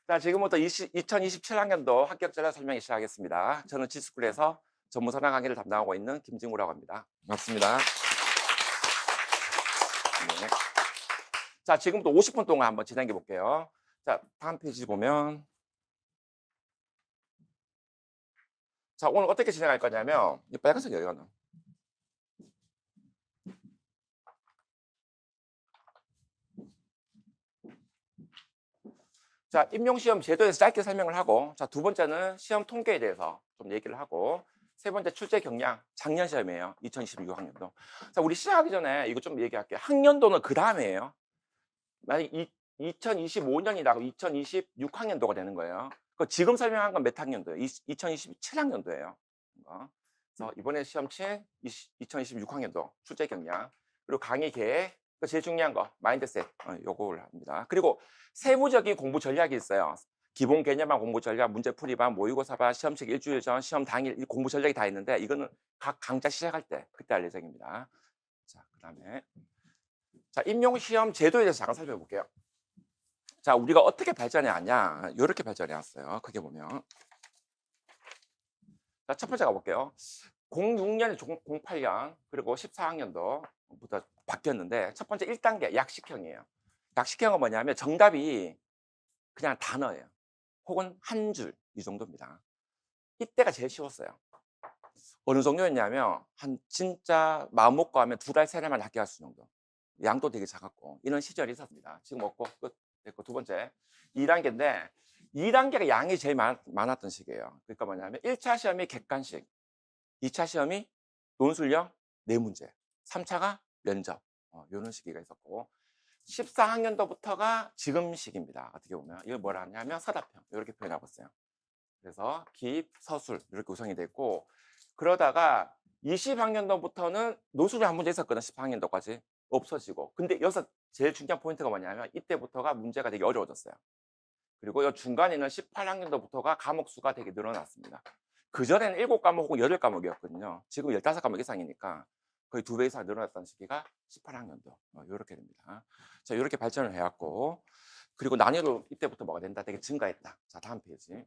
자, 지금부터 2027학년도 합격 전략 설명이 시작하겠습니다. 저는 지스쿨에서 전문선화 강의를 담당하고 있는 김진구라고 합니다. 반갑습니다. 네. 자, 지금부터 50분 동안 한번 진행해 볼게요. 자, 다음 페이지 보면, 자, 오늘 어떻게 진행할 거냐면, 이 빨간색 여기가 나. 자, 임용시험 제도에 대해서 짧게 설명을 하고, 자, 두 번째는 시험 통계에 대해서 좀 얘기를 하고, 세 번째 출제 경량, 작년 시험이에요. 2026학년도. 자, 우리 시작하기 전에 이거 좀 얘기할게요. 학년도는 그 다음이에요. 만약 2025년이라고 2026학년도가 되는 거예요. 그 지금 설명한 건 몇 학년도예요? 2027학년도예요. 그래서 이번에 시험 친 2026학년도 출제 경량, 그리고 강의 계획, 그 제일 중요한 거 마인드셋, 요걸 합니다. 그리고 세부적인 공부 전략이 있어요. 기본 개념반 공부 전략, 문제풀이반, 모의고사반, 시험식 일주일 전, 시험 당일 이 공부 전략이 다 있는데 이거는 각 강좌 시작할 때 그때 알 예정입니다. 자, 그다음에 자, 임용시험 제도에 대해서 잠깐 살펴볼게요. 자, 우리가 어떻게 발전해 왔냐? 이렇게 발전해 왔어요. 크게 보면. 자, 첫 번째 가볼게요. 06년, 08년, 그리고 14학년도부터 바뀌었는데, 첫 번째 1단계 약식형이에요. 약식형은 뭐냐면 정답이 그냥 단어예요. 혹은 한 줄, 이 정도입니다. 이때가 제일 쉬웠어요. 어느 정도였냐면, 한 진짜 마음 먹고 하면 2달, 3달만 합격할 수 정도. 양도 되게 작았고, 이런 시절이 있었습니다. 지금 없고, 끝. 됐고, 두 번째. 2단계인데, 2단계가 양이 제일 많았던 시기예요. 그러니까 뭐냐면, 1차 시험이 객관식, 2차 시험이 논술형 4문제, 3차가 면접, 이런 시기가 있었고, 14학년도부터가 지금 시기입니다. 어떻게 보면. 이걸 뭐라 하냐면, 서답형. 이렇게 표현하고 있어요. 그래서 기입, 서술, 이렇게 구성이 됐고, 그러다가 20학년도부터는 노술이 한 문제 있었거든, 14학년도까지. 없어지고. 근데 여기서 제일 중요한 포인트가 뭐냐면, 이때부터가 문제가 되게 어려워졌어요. 그리고 이 중간에는 18학년도부터가 과목 수가 되게 늘어났습니다. 그전에는 7과목 혹은 8과목이었거든요. 지금 15과목 이상이니까 거의 2배 이상 늘어났던 시기가 18학년도. 이렇게 됩니다. 자, 이렇게 발전을 해왔고, 그리고 난이도 이때부터 뭐가 된다? 되게 증가했다. 자, 다음 페이지.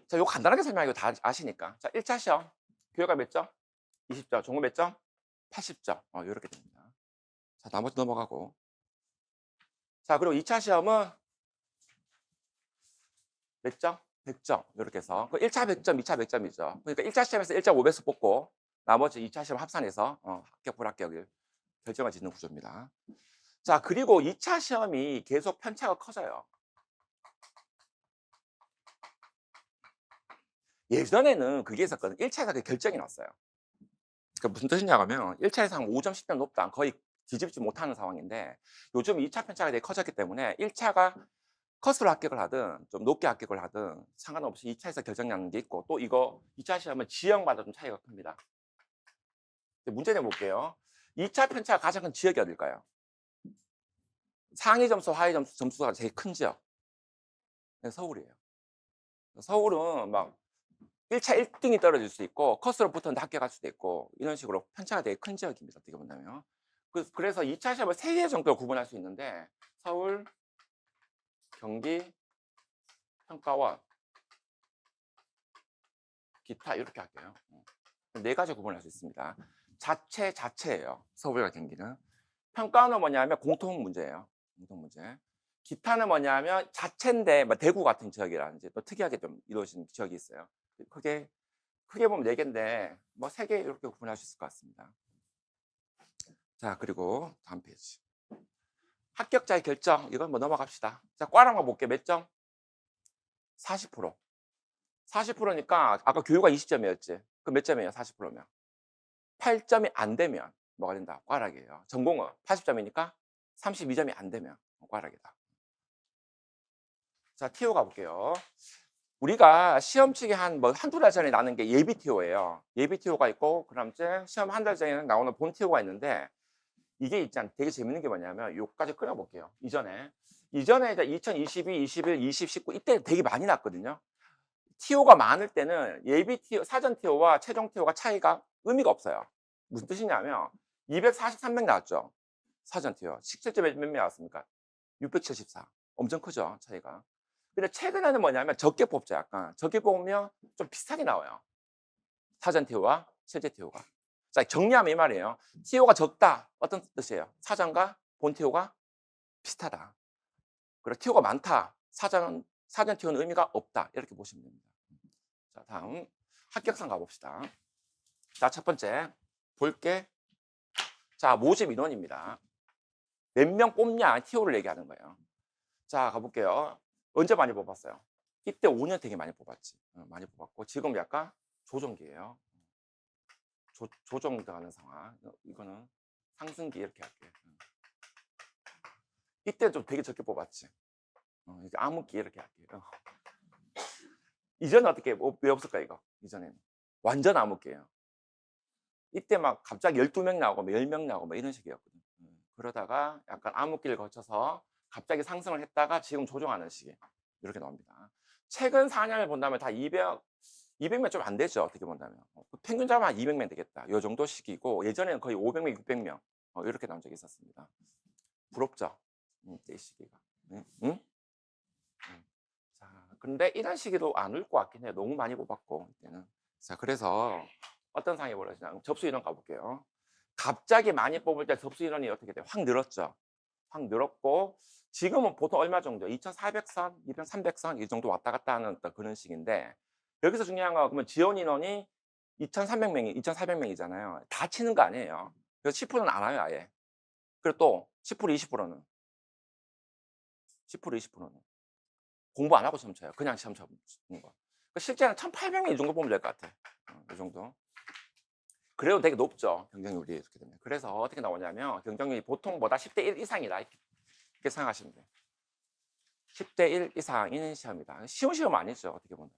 자, 이거 간단하게 설명하고 다 아시니까. 자, 1차 시험. 교육가 몇 점? 20점. 종합 몇 점? 80점. 이렇게 됩니다. 자, 나머지 넘어가고. 자, 그리고 2차 시험은 몇 점? 100점. 이렇게 해서. 그 1차 100점, 2차 100점이죠. 그러니까 1차 시험에서 1.5배수 뽑고, 나머지 2차 시험 합산해서 합격, 불합격을 결정을 짓는 구조입니다. 자, 그리고 2차 시험이 계속 편차가 커져요. 예전에는 그게 있었거든요. 1차에서 그 결정이 났어요. 그러니까 무슨 뜻이냐 하면 1차에서 한 5점, 10점 높다. 거의 뒤집지 못하는 상황인데 요즘 2차 편차가 되게 커졌기 때문에 1차가 컷으로 합격을 하든 좀 높게 합격을 하든 상관없이 2차에서 결정나는 게 있고 또 이거 2차 시험은 지역마다 좀 차이가 큽니다. 문제 내볼게요. 2차 편차가 가장 큰 지역이 어딜까요? 상위 점수, 하위 점수가 제일 큰 지역. 네, 서울이에요. 서울은 막 1차 1등이 떨어질 수 있고 컷으로 붙었는데 합격할 수도 있고 이런 식으로 편차가 되게 큰 지역입니다. 어떻게 본다면. 그래서 2차 시험을 3개 정도로 구분할 수 있는데 서울, 경기, 평가원, 기타 이렇게 할게요. 4가지 구분할 수 있습니다. 자체예요. 서울과 경기는. 평가원은 뭐냐면 공통 문제예요. 공통 문제. 기타는 뭐냐면 자체인데 뭐 대구 같은 지역이라든지 또 특이하게 좀 이루어진 지역이 있어요. 크게 보면 4개인데 뭐 3개 이렇게 구분할 수 있을 것 같습니다. 자, 그리고 다음 페이지. 합격자의 결정. 이건 뭐 넘어갑시다. 자, 과랑만 볼게. 몇 점? 40%. 40%니까 아까 교육가 20점이었지. 그럼 몇 점이에요? 40%면. 8점이 안 되면 뭐가 된다? 과락이에요. 전공은 80점이니까 32점이 안 되면 과락이다. 자, TO 가볼게요. 우리가 시험 치기 한두 달 전에 나는 게 예비 TO예요. 예비 TO가 있고, 그다음 이제 시험 한 달 전에 나오는 본 TO가 있는데, 이게 있잖아. 되게 재밌는 게 뭐냐면, 요까지 끌어볼게요. 이전에 이제 2022, 21, 20, 19, 이때 되게 많이 났거든요. TO가 많을 때는 예비 TO, 사전 TO와 최종 TO가 차이가 의미가 없어요. 무슨 뜻이냐면, 243명 나왔죠. 사전 티오. 실제 몇 명 나왔습니까? 674. 엄청 크죠, 차이가. 근데 최근에는 뭐냐면 적게 뽑죠, 약간. 적게 뽑으면 좀 비슷하게 나와요. 사전 티오와 실제 티오가. 자, 정리하면 이 말이에요. 티오가 적다. 어떤 뜻이에요? 사전과 본 티오가 비슷하다. 그리고 티오가 많다. 사전 티오는 의미가 없다. 이렇게 보시면 됩니다. 자, 다음 합격상 가봅시다. 자, 첫 번째 볼게. 자, 모집 인원입니다. 몇 명 뽑냐 티오를 얘기하는 거예요. 자, 가볼게요. 언제 많이 뽑았어요? 이때 5년 되게 많이 뽑았지. 많이 뽑았고 지금 약간 조정기예요. 조정당하는 상황. 이거는 상승기 이렇게 할게요. 이때 좀 되게 적게 뽑았지. 이게 암흑기 이렇게 할게요. 이전에 어떻게 왜 없을까 이거? 이전에는 완전 암흑기예요. 이때 막 갑자기 12명 나오고 뭐 10명 나오고 뭐 이런 식이었거든. 그러다가 약간 암흑기를 거쳐서 갑자기 상승을 했다가 지금 조정하는 시기 이렇게 나옵니다. 최근 4년을 본다면 다 200명 좀 안 되죠. 어떻게 본다면 평균 잡으면 한 200명 되겠다. 이 정도 시기고 예전에는 거의 500명, 600명 이렇게 나온 적이 있었습니다. 부럽죠. 이 시기가. 응? 응? 자, 근데 이런 시기도 안 올 것 같긴 해요. 너무 많이 뽑았고 이때는. 자, 그래서 어떤 상황이 벌어지냐? 접수 인원 가볼게요. 갑자기 많이 뽑을 때 접수 인원이 어떻게 돼요? 확 늘었죠. 확 늘었고 지금은 보통 얼마 정도? 2,400선, 2,300선 이 정도 왔다 갔다 하는 어떤 그런 식인데 여기서 중요한 건 그러면 지원 인원이 2,300명이 2,400명이잖아요. 다 치는 거 아니에요. 그래서 10%는 안 와요, 아예. 그리고 또 10%, 20%는 10%, 20%는 공부 안 하고 시험 쳐요. 그냥 시험 치는 거. 실제는 1,800명 이 정도 보면 될 것 같아. 이 정도. 그래도 되게 높죠. 경쟁률이 이렇게 되면. 그래서 어떻게 나오냐면 경쟁률이 보통보다 10대 1 이상이다. 이렇게 생각하시면 돼요. 10대 1 이상인 시험이다. 쉬운 시험 아니죠. 어떻게 보면.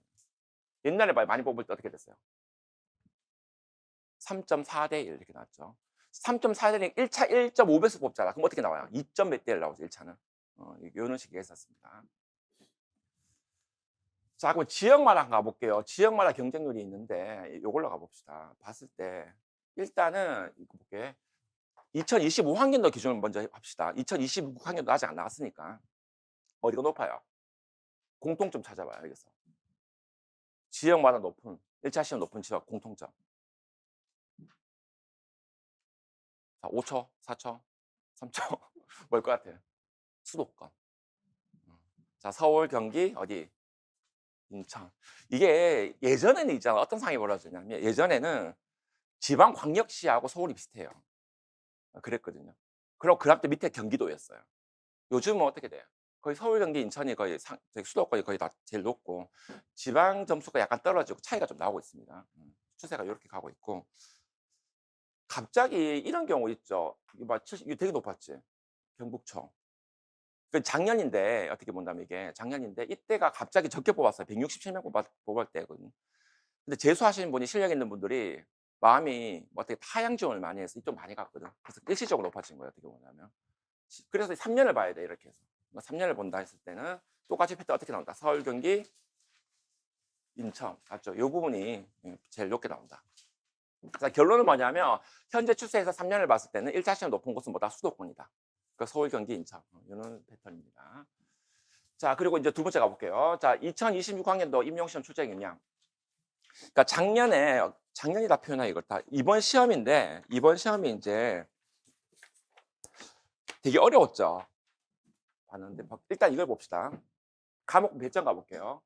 옛날에 많이 뽑을 때 어떻게 됐어요? 3.4대 1 이렇게 나왔죠. 3.4대 1, 1차 1.5배수 뽑잖아. 그럼 어떻게 나와요? 2점 몇 대 1 나오죠. 1차는. 이런 식의 했었습니다. 자, 그럼 지역마다 가볼게요. 지역마다 경쟁률이 있는데 이걸로 가봅시다. 봤을 때 일단은 이거 볼게. 2025학년도 기준을 먼저 합시다. 2026학년도 아직 안 나왔으니까 어디가 높아요? 공통점 찾아봐요. 여기서 지역마다 높은 1차 시험 높은 지역 공통점. 자, 5초, 4초, 3초 뭘 것 같아요? 수도권. 자, 서울, 경기, 어디? 인천. 이게 예전에는 있잖아. 어떤 상황이 벌어졌냐면 예전에는 지방광역시하고 서울이 비슷해요. 그랬거든요. 그리고 그 앞에 밑에 경기도였어요. 요즘은 어떻게 돼요? 거의 서울, 경기, 인천이 거의 저기 수도권이 거의 다 제일 높고 지방 점수가 약간 떨어지고 차이가 좀 나오고 있습니다. 추세가 이렇게 가고 있고 갑자기 이런 경우 있죠. 이거 되게 높았지. 경북청. 그 작년인데 어떻게 본다면 이게 작년인데 이때가 갑자기 적게 뽑았어요. 167명 뽑을 때거든요. 근데 재수하시는 분이 실력 있는 분들이 마음이 어떻게 하향 지원을 많이 해서 이쪽 많이 갔거든. 그래서 일시적으로 높아진 거예요. 어떻게 보냐면. 그래서 3년을 봐야 돼 이렇게 해서. 3년을 본다 했을 때는 똑같이 패턴 어떻게 나온다. 서울, 경기, 인천 맞죠? 이 부분이 제일 높게 나온다. 자, 결론은 뭐냐면 현재 추세에서 3년을 봤을 때는 1차 시험 높은 곳은 뭐다? 수도권이다. 그 서울, 경기, 인천 이런 패턴입니다. 자, 그리고 이제 두 번째 가볼게요. 자, 2026학년도 임용시험 출제 경향. 그러니까 작년이다 표현하 이거 다 이번 시험인데 이번 시험이 이제 되게 어려웠죠. 봤는데 일단 이걸 봅시다. 과목 배점 가볼게요.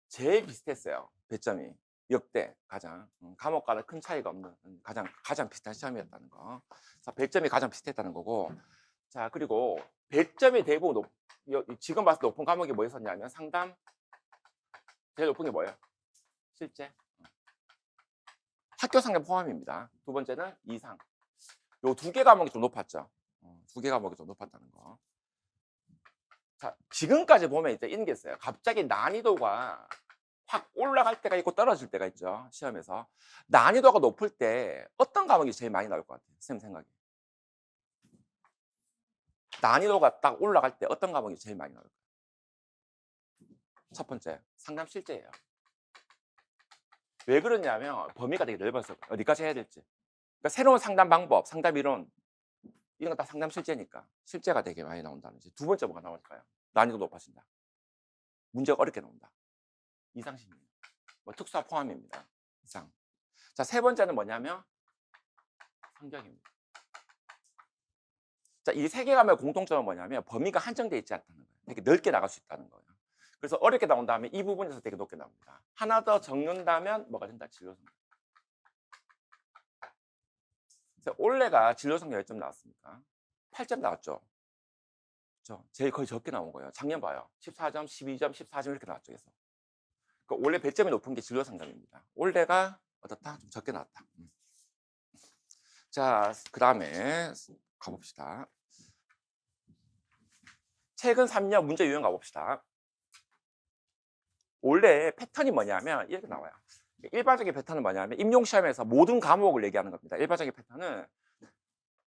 제일 비슷했어요. 배점이 역대 가장 과목과는 큰 차이가 없는 가장 비슷한 시험이었다는 거. 자, 배점이 가장 비슷했다는 거고. 자, 그리고 배점이 대부분 지금 봤을 때 높은 과목이 뭐였었냐면 상담 제일 높은 게 뭐예요? 실제 학교 상담 포함입니다. 두 번째는 이상. 요 두 개 과목이 좀 높았죠. 두 개 과목이 좀 높았다는 거. 자, 지금까지 보면 이제 이런 게 있어요. 갑자기 난이도가 확 올라갈 때가 있고 떨어질 때가 있죠. 시험에서. 난이도가 높을 때 어떤 과목이 제일 많이 나올 것 같아요? 선생님 생각에. 난이도가 딱 올라갈 때 어떤 과목이 제일 많이 나올까요? 첫 번째, 상담 실제예요. 왜 그러냐면 범위가 되게 넓어서 어디까지 해야 될지. 그러니까 새로운 상담 방법, 상담 이론 이런 거 다 상담 실제니까. 실제가 되게 많이 나온다는 거지. 두 번째 뭐가 나올까요? 난이도 높아진다. 문제가 어렵게 나온다. 이상식입니다. 뭐 특수화 포함입니다. 이상. 자, 세 번째는 뭐냐면 성격입니다. 자, 이 세 개 가면 공통점은 뭐냐면 범위가 한정되어 있지 않다는 거예요. 되게 넓게 나갈 수 있다는 거예요. 그래서 어렵게 나온 다음에 이 부분에서 되게 높게 나옵니다. 하나 더 적는다면 뭐가 된다? 진로성격. 그래서 올해가 진로성격 몇 점 나왔습니까? 8점 나왔죠. 그렇죠? 제일 거의 적게 나온 거예요. 작년 봐요. 14점, 12점, 14점 이렇게 나왔죠. 그래서 그러니까 원래 배점이 높은 게 진로상담입니다. 올해가 어떻다? 좀 적게 나왔다. 자, 그 다음에 가봅시다. 최근 3년 문제 유형 가봅시다. 원래 패턴이 뭐냐면 이렇게 나와요. 일반적인 패턴은 뭐냐면 임용시험에서 모든 과목을 얘기하는 겁니다. 일반적인 패턴은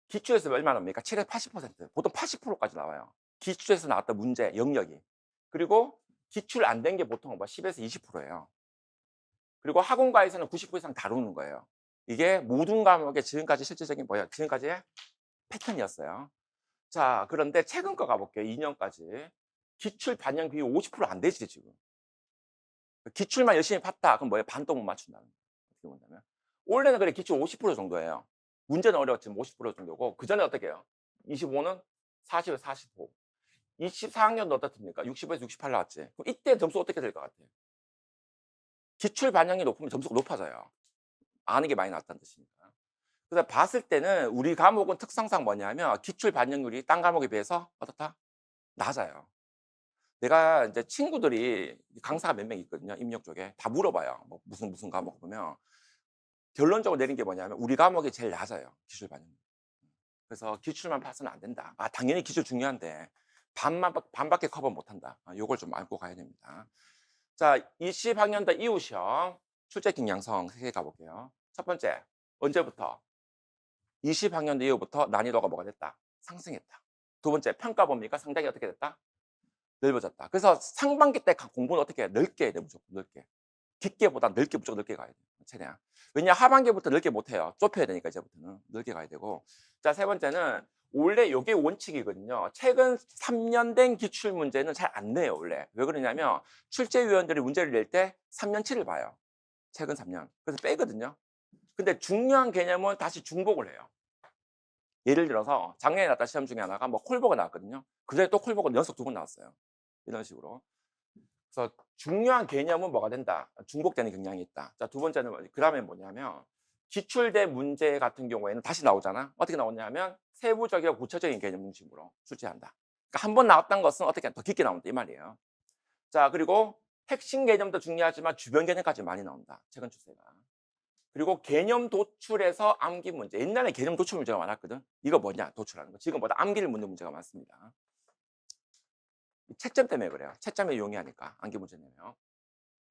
기출에서 얼마 나옵니까? 7에서 80%, 보통 80%까지 나와요. 기출에서 나왔던 문제, 영역이. 그리고 기출 안 된 게 보통 뭐 10에서 20%예요. 그리고 학원과에서는 90% 이상 다루는 거예요. 이게 모든 과목의 지금까지 실질적인 뭐야? 지금까지의 패턴이었어요. 자, 그런데 최근 거 가볼게요. 2년까지. 기출 반영 비율 50%안 되지, 지금. 기출만 열심히 봤다. 그럼 뭐예요? 반도 못 맞춘다는 거예요. 어떻게 보냐면. 원래는 그래, 기출 50% 정도예요. 문제는 어려웠지만 50% 정도고, 그 전에 어떻게 해요? 25는 40에서 45. 24학년도 어떻습니까? 60에서 68 나왔지. 그럼 이때 점수 어떻게 될 것 같아요? 기출 반영이 높으면 점수가 높아져요. 아는 게 많이 나왔다는 뜻이니까. 그래서 봤을 때는 우리 과목은 특성상 뭐냐면 기출 반영률이 딴 과목에 비해서 어떻다? 낮아요. 내가 이제 친구들이 강사가 몇 명 있거든요. 입력 쪽에. 다 물어봐요. 뭐 무슨 과목 보면. 결론적으로 내린 게 뭐냐면 우리 과목이 제일 낮아요. 기출 반영률. 그래서 기출만 봐서는 안 된다. 아, 당연히 기출 중요한데 반밖에 커버 못 한다. 요걸 좀 알고 가야 됩니다. 자, 20학년도 이후 시험 출제king 양성 3개 가볼게요. 첫 번째, 언제부터? 20학년도 이후부터 난이도가 뭐가 됐다? 상승했다. 두 번째, 평가 봅니까? 상당히 어떻게 됐다? 넓어졌다. 그래서 상반기 때 공부는 어떻게 해? 넓게 해야 돼, 무조건 넓게. 깊게보다 넓게, 무조건 넓게 가야 돼. 최대한. 왜냐, 하반기부터 넓게 못 해요. 좁혀야 되니까 이제부터는 넓게 가야 되고. 자, 세 번째는 원래 요게 원칙이거든요. 최근 3년 된 기출 문제는 잘 안 내요, 원래. 왜 그러냐면 출제위원들이 문제를 낼 때 3년치를 봐요. 최근 3년. 그래서 빼거든요. 근데 중요한 개념은 다시 중복을 해요. 예를 들어서 작년에 나왔던 시험 중에 하나가 뭐 콜보가 나왔거든요. 그전에 또 콜보가 연속 2번 나왔어요. 이런 식으로. 그래서 중요한 개념은 뭐가 된다? 중복되는 경향이 있다. 자, 두 번째는 그 다음에 뭐냐면 기출된 문제 같은 경우에는 다시 나오잖아. 어떻게 나오냐면 세부적이고 구체적인 개념 중심으로 출제한다. 그러니까 한 번 나왔던 것은 어떻게 더 깊게 나온다 이 말이에요. 자, 그리고 핵심 개념도 중요하지만 주변 개념까지 많이 나온다. 최근 추세가. 그리고 개념 도출에서 암기 문제. 옛날에 개념 도출 문제가 많았거든. 이거 뭐냐? 도출하는 거. 지금보다 암기를 묻는 문제가 많습니다. 채점 때문에 그래요. 채점에 용이하니까 암기 문제 내면.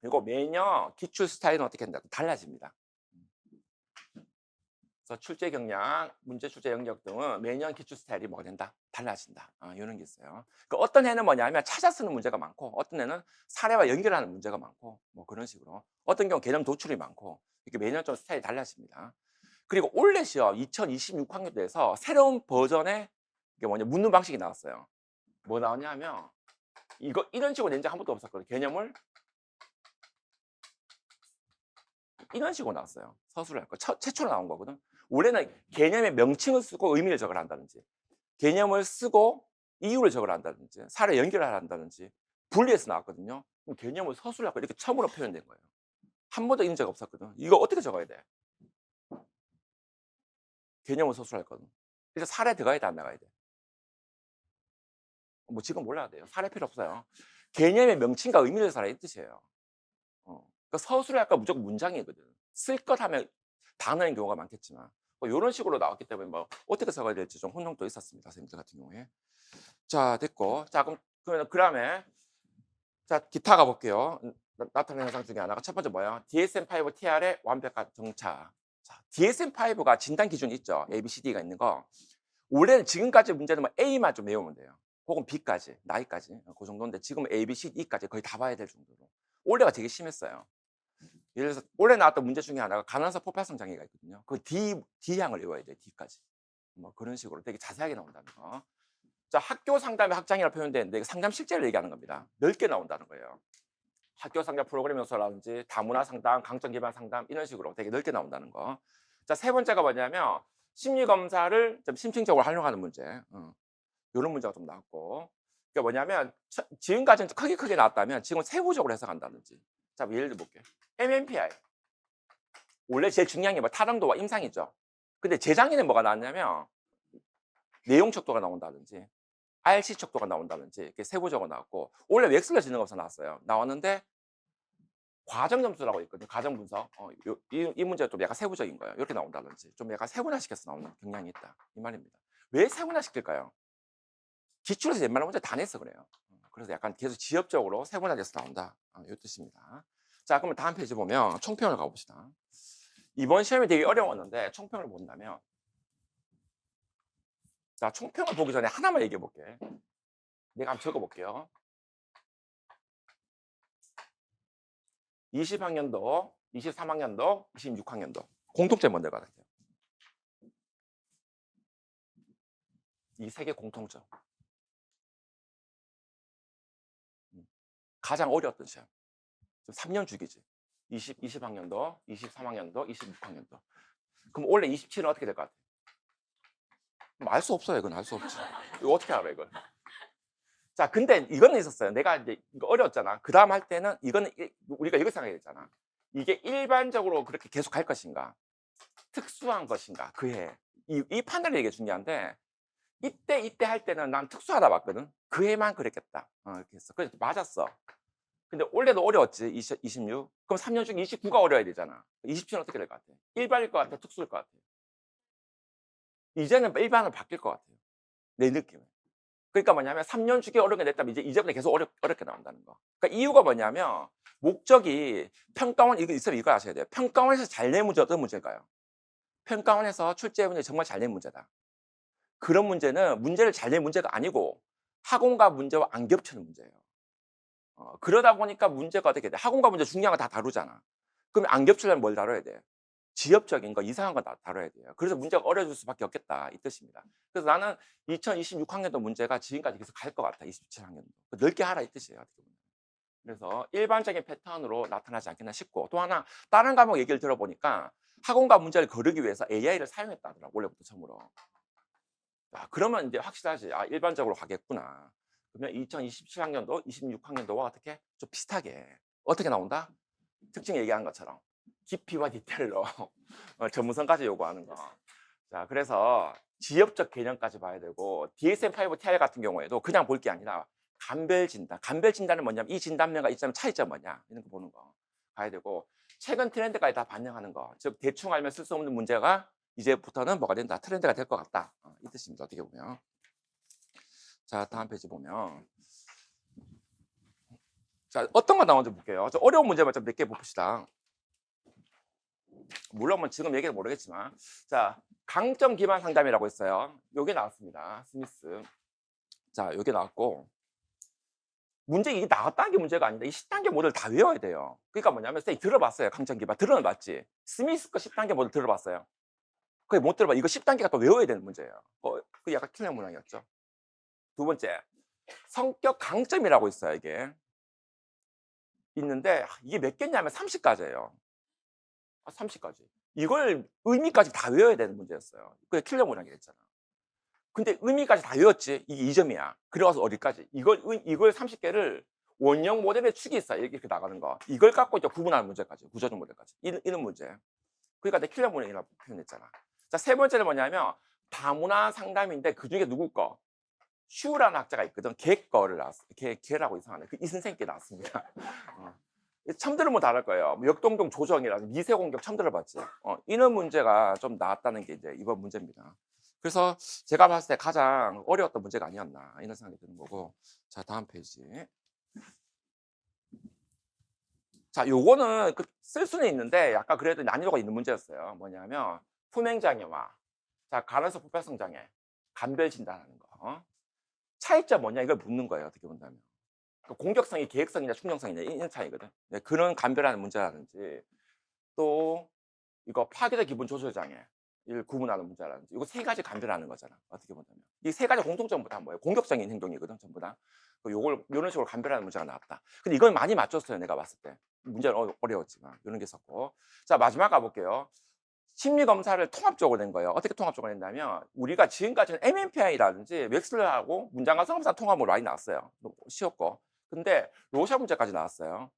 그리고 매년 기출 스타일은 어떻게 된다? 달라집니다. 그래서 출제 경량, 문제 출제 영역 등은 매년 기출 스타일이 뭐가 된다? 달라진다. 이런 게 있어요. 그 어떤 해는 뭐냐면 찾아 쓰는 문제가 많고, 어떤 해는 사례와 연결하는 문제가 많고, 뭐 그런 식으로. 어떤 경우 개념 도출이 많고, 이렇게 매년 좀 스타일이 달라집니다. 그리고 올해 시험 2026학년도에서 새로운 버전의 이게 뭐냐 묻는 방식이 나왔어요. 뭐 나왔냐면 이거 이런 식으로 낸 적 한 번도 없었거든요. 개념을 이런 식으로 나왔어요. 서술을 할 거. 최초로 나온 거거든. 원래는 개념의 명칭을 쓰고 의미를 적으라 한다든지 개념을 쓰고 이유를 적으라 한다든지 사례 연결을 한다든지 분리해서 나왔거든요. 그럼 개념을 서술을 하고 이렇게 처음으로 표현된 거예요. 한 번도 이런 적 없었거든. 이거 어떻게 적어야 돼? 개념을 서술할 거든. 그래서 사례 들어가야 돼, 안 나가야 돼? 뭐 지금 몰라야 돼요. 사례 필요 없어요. 개념의 명칭과 의미를 살아 이 뜻이에요. 그러니까 서술을 할까 무조건 문장이거든. 쓸 것 하면 단어인 경우가 많겠지만 뭐 이런 식으로 나왔기 때문에 뭐 어떻게 써야 될지 좀 혼동도 있었습니다. 선생님들 같은 경우에. 자, 됐고. 자, 그러면 그다음에 자, 기타 가볼게요. 나타나는 현상 중에 하나가 첫 번째 뭐야? DSM-5 TR의 완벽한 정착. 자, DSM-5가 진단 기준이 있죠. A, B, C, D가 있는 거. 원래는 지금까지 문제는 뭐 A만 좀 외우면 돼요. 혹은 B까지, 나이까지. 그 정도인데 지금은 A, B, C, D까지 거의 다 봐야 될 정도로. 올해가 되게 심했어요. 예를 들어서 올해 나왔던 문제 중에 하나가 간헐적 포팔성 장애가 있거든요. 그 D향을 외워야 돼요. D까지. 뭐 그런 식으로 되게 자세하게 나온다는 거. 자, 학교 상담의 확장이라고 표현되는데 이거 상담 실제를 얘기하는 겁니다. 넓게 나온다는 거예요. 학교 상담 프로그램 요소라든지 다문화 상담, 강점 기반 상담 이런 식으로 되게 넓게 나온다는 거. 자, 세 번째가 뭐냐면 심리 검사를 좀 심층적으로 활용하는 문제. 요런 문제가 좀 나왔고. 그게 뭐냐면 지금까지는 크게 나왔다면 지금 세부적으로 해석한다든지. 자, 뭐 예를 들어 볼게요. MMPI. 원래 제일 중요한 게 뭐 타당도와 임상이죠. 근데 재작년에 뭐가 나왔냐면 내용 척도가 나온다든지 RC 척도가 나온다든지 이렇게 세부적으로 나왔고, 원래 웩슬러 지능검사 나왔어요. 나왔는데 과정 점수라고 있거든요. 과정 분석. 이 문제가 좀 약간 세부적인 거예요. 이렇게 나온다든지 좀 약간 세분화시켜서 나오는 경향이 있다. 이 말입니다. 왜 세분화시킬까요? 기출에서 웬만한 문제 다 냈어 그래요. 그래서 약간 계속 지엽적으로 세분화돼서 나온다. 이 뜻입니다. 자, 그러면 다음 페이지 보면 총평을 가봅시다. 이번 시험이 되게 어려웠는데 총평을 본다면, 자, 총평을 보기 전에 하나만 얘기해 볼게. 내가 한번 적어 볼게요. 20학년도, 23학년도, 26학년도 공통점 뭔지 같아요. 이 세 개 공통점. 가장 어려웠던 시험. 3년 주기지. 20학년도, 23학년도, 26학년도. 그럼 원래 27은 어떻게 될 것 같아요? 알 수 없어요. 이건 알 수 없지. 이거 어떻게 알아, 이걸? 자, 근데 이거는 있었어요. 내가 이제 이거 어려웠잖아. 그 다음 할 때는 이거는 우리가 이거 생각했잖아. 이게 일반적으로 그렇게 계속 갈 것인가? 특수한 것인가? 그 해. 이 판단이 되게 중요한데, 이때 할 때는 난 특수하다 봤거든. 그 해만 그랬겠다. 이렇게 했어. 그래서 맞았어. 근데 올해도 어려웠지. 26. 그럼 3년 중에 29가 어려워야 되잖아. 27은 어떻게 될 것 같아? 일반일 것 같아? 특수일 것 같아? 이제는 일반으로 바뀔 것 같아요. 내 느낌은. 그러니까 뭐냐면 3년 주기 어렵게 냈다면 이제부터 계속 어렵게 나온다는 거. 그러니까 이유가 뭐냐면 목적이 평가원, 이거 있으면 이거 아셔야 돼요. 평가원에서 잘 낸 문제 어떤 문제일까요? 평가원에서 출제 문제 정말 잘 낸 문제다. 그런 문제는 문제를 잘 낸 문제가 아니고 학원과 문제와 안 겹치는 문제예요. 그러다 보니까 문제가 어떻게 돼? 학원과 문제 중요한 거 다 다루잖아. 그럼 안 겹치려면 뭘 다뤄야 돼? 지엽적인 거, 이상한 거 다뤄야 돼요. 그래서 문제가 어려질 수밖에 없겠다 이 뜻입니다. 그래서 나는 2026학년도 문제가 지금까지 계속 갈 것 같아. 27학년도 넓게 하라 이 뜻이에요. 그래서 일반적인 패턴으로 나타나지 않겠나 싶고, 또 하나 다른 과목 얘기를 들어보니까 학원과 문제를 거르기 위해서 AI를 사용했다 하더라고. 원래부터 처음으로. 그러면 이제 확실하지. 일반적으로 가겠구나. 그러면 2027학년도, 26학년도와 어떻게 좀 비슷하게 어떻게 나온다? 특징 얘기한 것처럼 깊이와 디테일로 전문성까지 요구하는 거. 자, 그래서 지엽적 개념까지 봐야 되고, DSM-5 TR 같은 경우에도 그냥 볼 게 아니라 감별 진단. 감별 진단은 뭐냐면 이 진단명과 이 점 차이점 뭐냐 이런 거 보는 거 봐야 되고, 최근 트렌드까지 다 반영하는 거. 즉 대충 알면 쓸 수 없는 문제가 이제부터는 뭐가 된다, 트렌드가 될 것 같다. 이 뜻입니다. 어떻게 보면. 자, 다음 페이지 보면, 자, 어떤 거 나오는지 볼게요. 좀 어려운 문제만 좀 몇 개 봅시다. 물론 뭐 지금 얘기는 모르겠지만, 자, 강점 기반 상담이라고 있어요. 요게 나왔습니다. 스미스. 자, 요게 나왔고, 문제 이게 나왔다는 게 문제가 아닌데 이 10단계 모델 다 외워야 돼요. 그러니까 뭐냐면 쌤이 들어봤어요. 강점 기반 들어봤지. 스미스 거 10단계 모델 들어봤어요. 그게 못 들어봐. 이거 10단계가 또 외워야 되는 문제예요. 그 약간 틀린 모양이었죠. 두 번째, 성격 강점이라고 있어요. 이게 있는데 이게 몇 개냐면 30가지예요. 30가지. 이걸 의미까지 다 외워야 되는 문제였어요. 그게 킬러 모양이 됐잖아. 근데 의미까지 다 외웠지. 이게 2점이야. 그래가서 어디까지? 이걸 30개를 원형 모델의 축이 있어. 이렇게 나가는 거. 이걸 갖고 이제 구분하는 문제까지. 구조적 모델까지. 이런 문제. 그러니까 내 킬러 모양이라고 표현했잖아. 자, 세 번째는 뭐냐면 다문화 상담인데 그중에 누구 거? 슈라는 학자가 있거든. 걔 거를 나왔어. 걔라고 이상하네. 이 선생님께 나왔습니다. 처음 들으면 다를 거예요. 뭐 역동동 조정이라는 미세 공격 처음 들어봤지. 이런 문제가 좀 나왔다는 게 이제 이번 문제입니다. 그래서 제가 봤을 때 가장 어려웠던 문제가 아니었나 이런 생각이 드는 거고. 자, 다음 페이지. 자, 요거는 쓸 수는 있는데 약간 그래도 난이도가 있는 문제였어요. 뭐냐면 품행장애와 자, 가면서 부패성 장애, 감별 진단하는 거. 차이점 뭐냐 이걸 묻는 거예요. 어떻게 본다면. 공격성이 계획성이냐 충정성이냐 이런 차이거든. 네, 그런 감별하는 문제라든지 또 이거 파괴적 기분 조절 장애 일 구분하는 문제라든지 이거 세 가지 감별하는 거잖아. 어떻게 보면 이 세 가지 공통점부터 다 뭐예요? 공격적인 행동이거든 전부 다. 요걸 요런 식으로 감별하는 문제가 나왔다. 근데 이건 많이 맞췄어요 내가 봤을 때. 문제는 어려웠지만 이런 게 있었고. 자 마지막 가볼게요. 심리 검사를 통합적으로 낸 거예요. 어떻게 통합적으로 냈냐면 우리가 지금까지는 MMPI라든지 웩슬러하고 문장과 성함상 통합으로 많이 나왔어요. 쉬웠고. 근데 로샤 문제까지 나왔어요.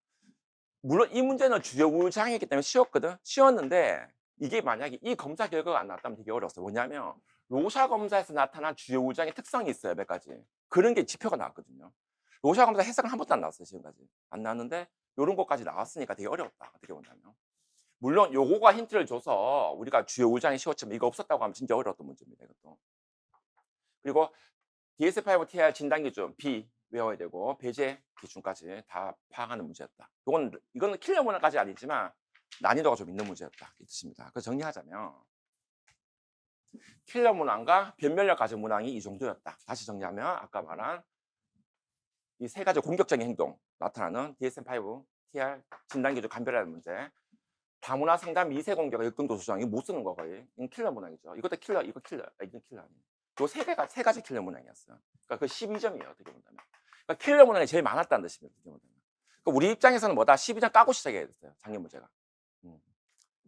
물론 이 문제는 주요 우울장애이기 때문에 쉬웠거든. 쉬웠는데 이게 만약에 이 검사 결과가 안 나왔다면 되게 어려웠어요. 뭐냐면 로샤 검사에서 나타난 주요 우울장애 특성이 있어요. 몇 가지. 그런 게 지표가 나왔거든요. 로샤 검사 해석은 한 번도 안 나왔어요. 지금까지. 안 나왔는데 요런 것까지 나왔으니까 되게 어려웠다. 어떻게 본다면. 물론 요거가 힌트를 줘서 우리가 주요 우울장애 쉬웠지만 이거 없었다고 하면 진짜 어려웠던 문제입니다. 이것도. 그리고 DSM-5 TR 진단 기준 B 외워야 되고 배제 기준까지 다 파악하는 문제였다. 이거는 킬러 문항까지 아니지만 난이도가 좀 있는 문제였다 이 뜻입니다. 그래서 정리하자면 킬러 문항과 변별력 가진 문항이 이 정도였다. 다시 정리하면 아까 말한 이 세 가지 공격적인 행동 나타나는 DSM-5 TR 진단 기준 감별하는 문제. 다문화 상담 미세 공격 역등도 수정 이거 못 쓰는 거 거의. 이건 킬러 문항이죠. 이것도 킬러, 이거 킬러, 이건 킬러 아니에요. 요 세 가지 킬러 문항이었어요. 그러니까 그 12점이에요. 어떻게 본다면. 그러니까 킬러 문항이 제일 많았다는 뜻입니다. 어떻게 본다면. 그러니까 우리 입장에서는 뭐다 12점 까고 시작해야 됐어요. 작년 문제가.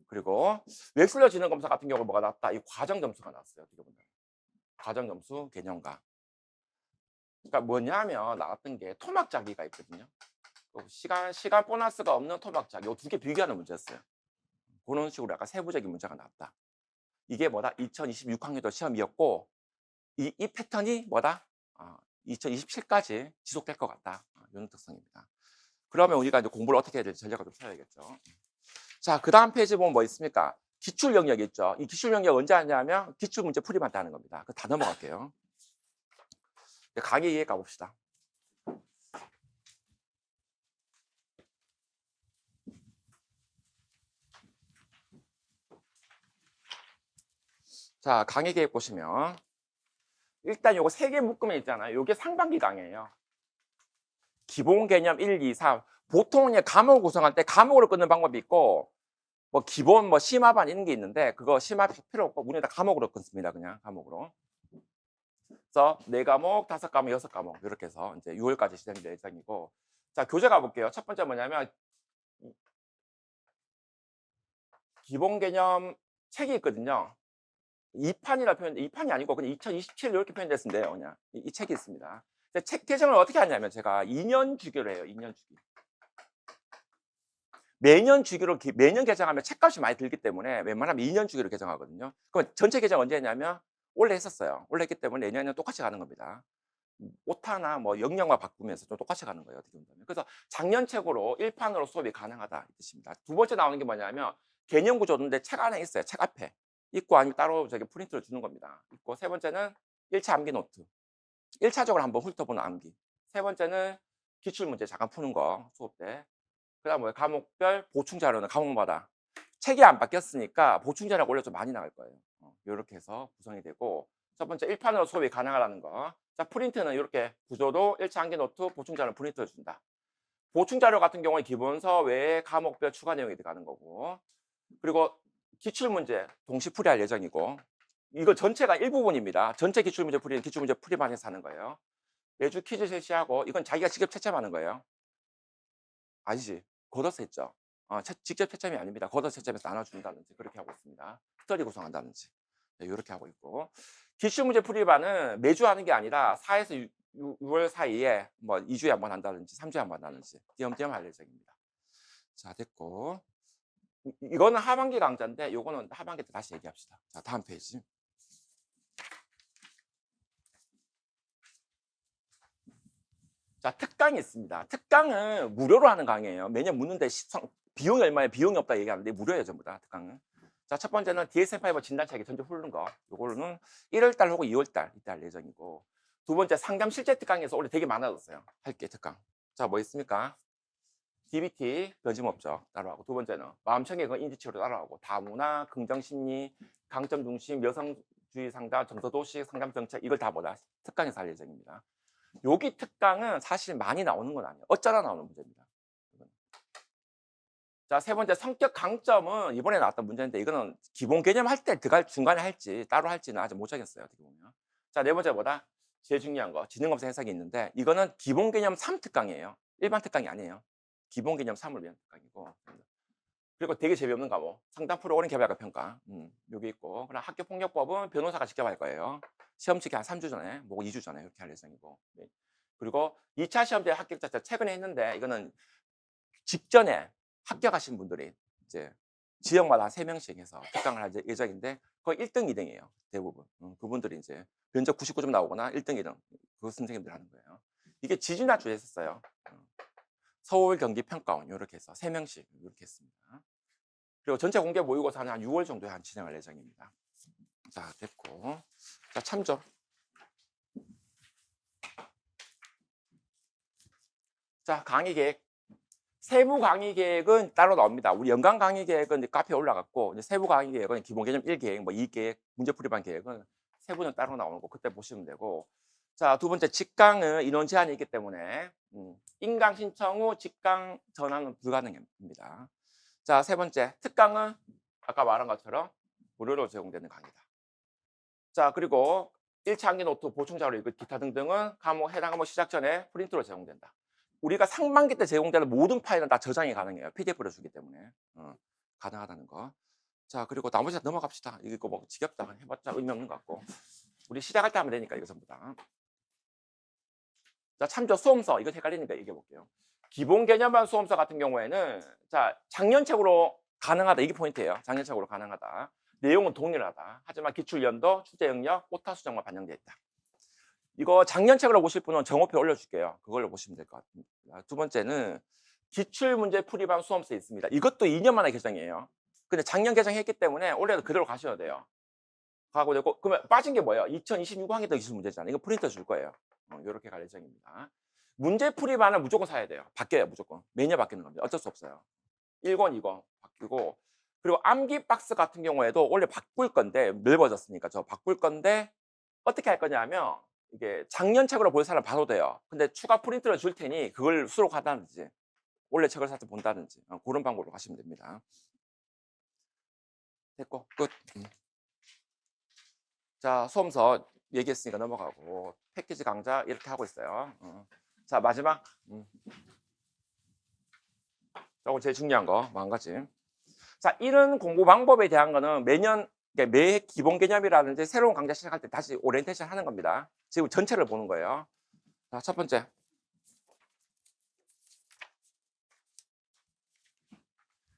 그리고 웩슬러 지능 검사 같은 경우 뭐가 나왔다? 이 과정 점수가 나왔어요. 어떻게 본다면. 과정 점수 개념과. 그러니까 뭐냐면 나왔던 게 토막 자기가 있거든요. 시간 보너스가 없는 토막 자기. 요 두 개 비교하는 문제였어요. 그런 식으로 약간 세부적인 문제가 나왔다. 이게 뭐다? 2026학년도 시험이었고 이 패턴이 뭐다? 2027까지 지속될 것 같다. 이런 특성입니다. 그러면 우리가 이제 공부를 어떻게 해야 될지 전략을 좀 세워야겠죠. 자, 그 다음 페이지 보면 뭐 있습니까? 기출 영역 있죠. 이 기출 영역 언제 하냐면 기출 문제 풀이만 다 하는 겁니다. 그 다 넘어갈게요. 강의 이해 가봅시다. 자, 강의 계획 보시면 일단 요거 세 개 묶으면 있잖아요. 요게 상반기 강의예요. 기본 개념 1, 2, 3. 보통 이제 과목을 구성할 때 과목으로 끊는 방법이 있고 뭐 기본 뭐 심화반 이런 게 있는데 그거 심화 필요 없고 우리는 다 과목으로 끊습니다. 그냥 과목으로. 그래서 4과목, 5과목, 6과목 이렇게 해서 이제 6월까지 진행될 예정이고 자, 교재 가볼게요. 첫 번째 뭐냐면 기본 개념 책이 있거든요. 2판이라 표현, 2판이 아니고 그냥 2027 이렇게 표현됐는데요. 그냥 이 책이 있습니다. 책 개정을 어떻게 하냐면 제가 2년 주기로 해요. 2년 주기. 매년 주기로 매년 개정하면 책값이 많이 들기 때문에 웬만하면 2년 주기로 개정하거든요. 그럼 전체 개정 언제 했냐면 원래 했었어요. 원래 했기 때문에 내년에는 똑같이 가는 겁니다. 오타나 뭐 영역만 바꾸면서 좀 똑같이 가는 거예요. 어떻게 보면. 그래서 작년 책으로 1판으로 수업이 가능하다 이 뜻입니다. 두 번째 나오는 게 뭐냐면 개념 구조인데 책 안에 있어요. 책 앞에. 있고 아니면 따로 저기 프린트를 주는 겁니다. 있고 세 번째는 1차 암기 노트. 1차적으로 한번 훑어보는 암기. 세 번째는 기출 문제 잠깐 푸는 거 수업 때. 그다음 뭐예요? 과목별 보충 자료는 과목마다 책이 안 바뀌었으니까 보충 자료가 원래 좀 많이 나갈 거예요. 요렇게 해서 구성이 되고 첫 번째 1판으로 수업이 가능하다는 거. 자, 프린트는 이렇게 구조도 1차 암기 노트 보충 자료 프린트해 준다. 보충 자료 같은 경우에 기본서 외에 과목별 추가 내용이 들어가는 거고. 그리고 기출 문제 동시 풀이할 예정이고 이거 전체가 일부분입니다. 전체 기출 문제 풀이만 해서 하는 거예요. 매주 퀴즈 실시하고 이건 자기가 직접 채점하는 거예요. 아니지. 걷어서 했죠. 직접 채점이 아닙니다. 걷어서 채점해서 나눠준다든지 그렇게 하고 있습니다. 스터디 구성한다든지 네, 이렇게 하고 있고 기출 문제 풀이반은 매주 하는 게 아니라 4에서 6월 사이에 뭐 2주에 한 번 한다든지 3주에 한 번 한다든지 띄엄띄엄 할 예정입니다. 자, 됐고 이거는 하반기 강좌인데 요거는 하반기 때 다시 얘기합시다. 자, 다음 페이지. 자, 특강이 있습니다. 특강은 무료로 하는 강의예요. 매년 묻는데 비용이 얼마예요? 비용이 없다 얘기하는데 무료예요, 전부 다 특강은. 자, 첫 번째는 DSM-5 진단책이 전체 훑는 거. 요거는 1월 달 혹은 2월 달 이때 할 예정이고. 두 번째 상담 실제 특강에서 올해 되게 많아졌어요. 할게 특강. 자, 뭐 있습니까? DBT 변심업적 따라하고 두 번째는 마음청객은 인지치료로 따라하고 다문화, 긍정심리, 강점 중심, 여성주의 상담, 정서도식 상담 정책 이걸 다 뭐다 특강에서 할 예정입니다. 여기 특강은 사실 많이 나오는 건 아니에요. 어쩌다 나오는 문제입니다. 자, 세 번째 성격 강점은 이번에 나왔던 문제인데 이거는 기본 개념 할 때 들어갈 중간에 할지 따로 할지는 아직 못 정했어요. 어떻게 보면. 자, 네 번째 뭐다? 제일 중요한 거 지능검사 해석이 있는데 이거는 기본 개념 3 특강이에요. 일반 특강이 아니에요. 기본 개념 3을 위한 특강이고. 그리고 되게 재미없는 과목 상담 프로그램 개발과 평가 요게 있고, 그럼 학교폭력법은 변호사가 직접 할 거예요. 시험 치기 한 3주 전에 뭐 2주 전에 그렇게 할 예정이고. 네. 그리고 2차 시험 때 합격 자체 최근에 했는데 이거는 직전에 합격하신 분들이 이제 지역마다 한 3명씩 해서 특강을 할 예정인데 거의 1등, 2등이에요. 대부분. 그분들이 이제 면접 99점 나오거나 1등, 2등 그 선생님들 하는 거예요. 이게 지지난주에 했었어요. 서울, 경기, 평가원 요렇게 해서 3명씩 이렇게 했습니다. 그리고 전체 공개 모의고사는 한 6월 정도에 한 진행할 예정입니다. 자, 됐고. 자, 참조. 자, 강의 계획. 세부 강의 계획은 따로 나옵니다. 우리 연간 강의 계획은 이제 카페에 올라갔고, 이제 세부 강의 계획은 기본 개념 1계획, 뭐 2계획, 문제풀이반 계획은 세부는 따로 나오는 거 그때 보시면 되고. 자, 두 번째 직강은 인원 제한이 있기 때문에 인강 신청 후 직강 전환은 불가능합니다. 자, 세 번째 특강은 아까 말한 것처럼 무료로 제공되는 강의다. 자, 그리고 1차 학기 노트 보충 자료 기타 등등은 해당 과목 시작 전에 프린트로 제공된다. 우리가 상반기 때 제공되는 모든 파일은 다 저장이 가능해요. PDF로 주기 때문에 가능하다는 거. 자, 그리고 나머지 넘어갑시다. 이거 뭐 지겹다 해봤자 의미 없는 것 같고, 우리 시작할 때 하면 되니까 이거 전부 다. 자, 참조 수험서 이거 헷갈리니까 얘기해 볼게요. 기본 개념반 수험서 같은 경우에는 자, 작년책으로 가능하다. 이게 포인트예요. 작년책으로 가능하다. 내용은 동일하다. 하지만 기출연도, 출제 영역, 오타 수정만 반영되어 있다. 이거 작년책으로 보실 분은 정오표 올려줄게요. 그걸로 보시면 될 것 같습니다. 두 번째는 기출문제 풀이반 수험서 있습니다. 이것도 2년 만에 개정이에요. 근데 작년 개정했기 때문에 올해도 그대로 가셔야 돼요. 가고 되고, 그러면 빠진 게 뭐예요? 2026학년 도 기출 문제잖아요. 이거 프린터 줄 거예요. 이렇게 갈 예정입니다. 문제풀이반은 무조건 사야 돼요. 바뀌어요, 무조건. 매년 바뀌는 겁니다. 어쩔 수 없어요. 1권, 2권 바뀌고. 그리고 암기 박스 같은 경우에도 원래 바꿀 건데, 넓어졌으니까 저 바꿀 건데, 어떻게 할 거냐면, 이게 작년 책으로 볼 사람 봐도 돼요. 근데 추가 프린트를 줄 테니 그걸 수록하다든지, 원래 책을 사서 본다든지, 그런 방법으로 가시면 됩니다. 됐고, 끝. 자, 수험서 얘기했으니까 넘어가고, 패키지 강좌 이렇게 하고 있어요. 자, 마지막. 조금 제일 중요한 거, 뭐 한 가지. 자, 이런 공부 방법에 대한 거는 매년, 매 기본 개념이라든지 새로운 강좌 시작할 때 다시 오리엔테이션 하는 겁니다. 지금 전체를 보는 거예요. 자, 첫 번째.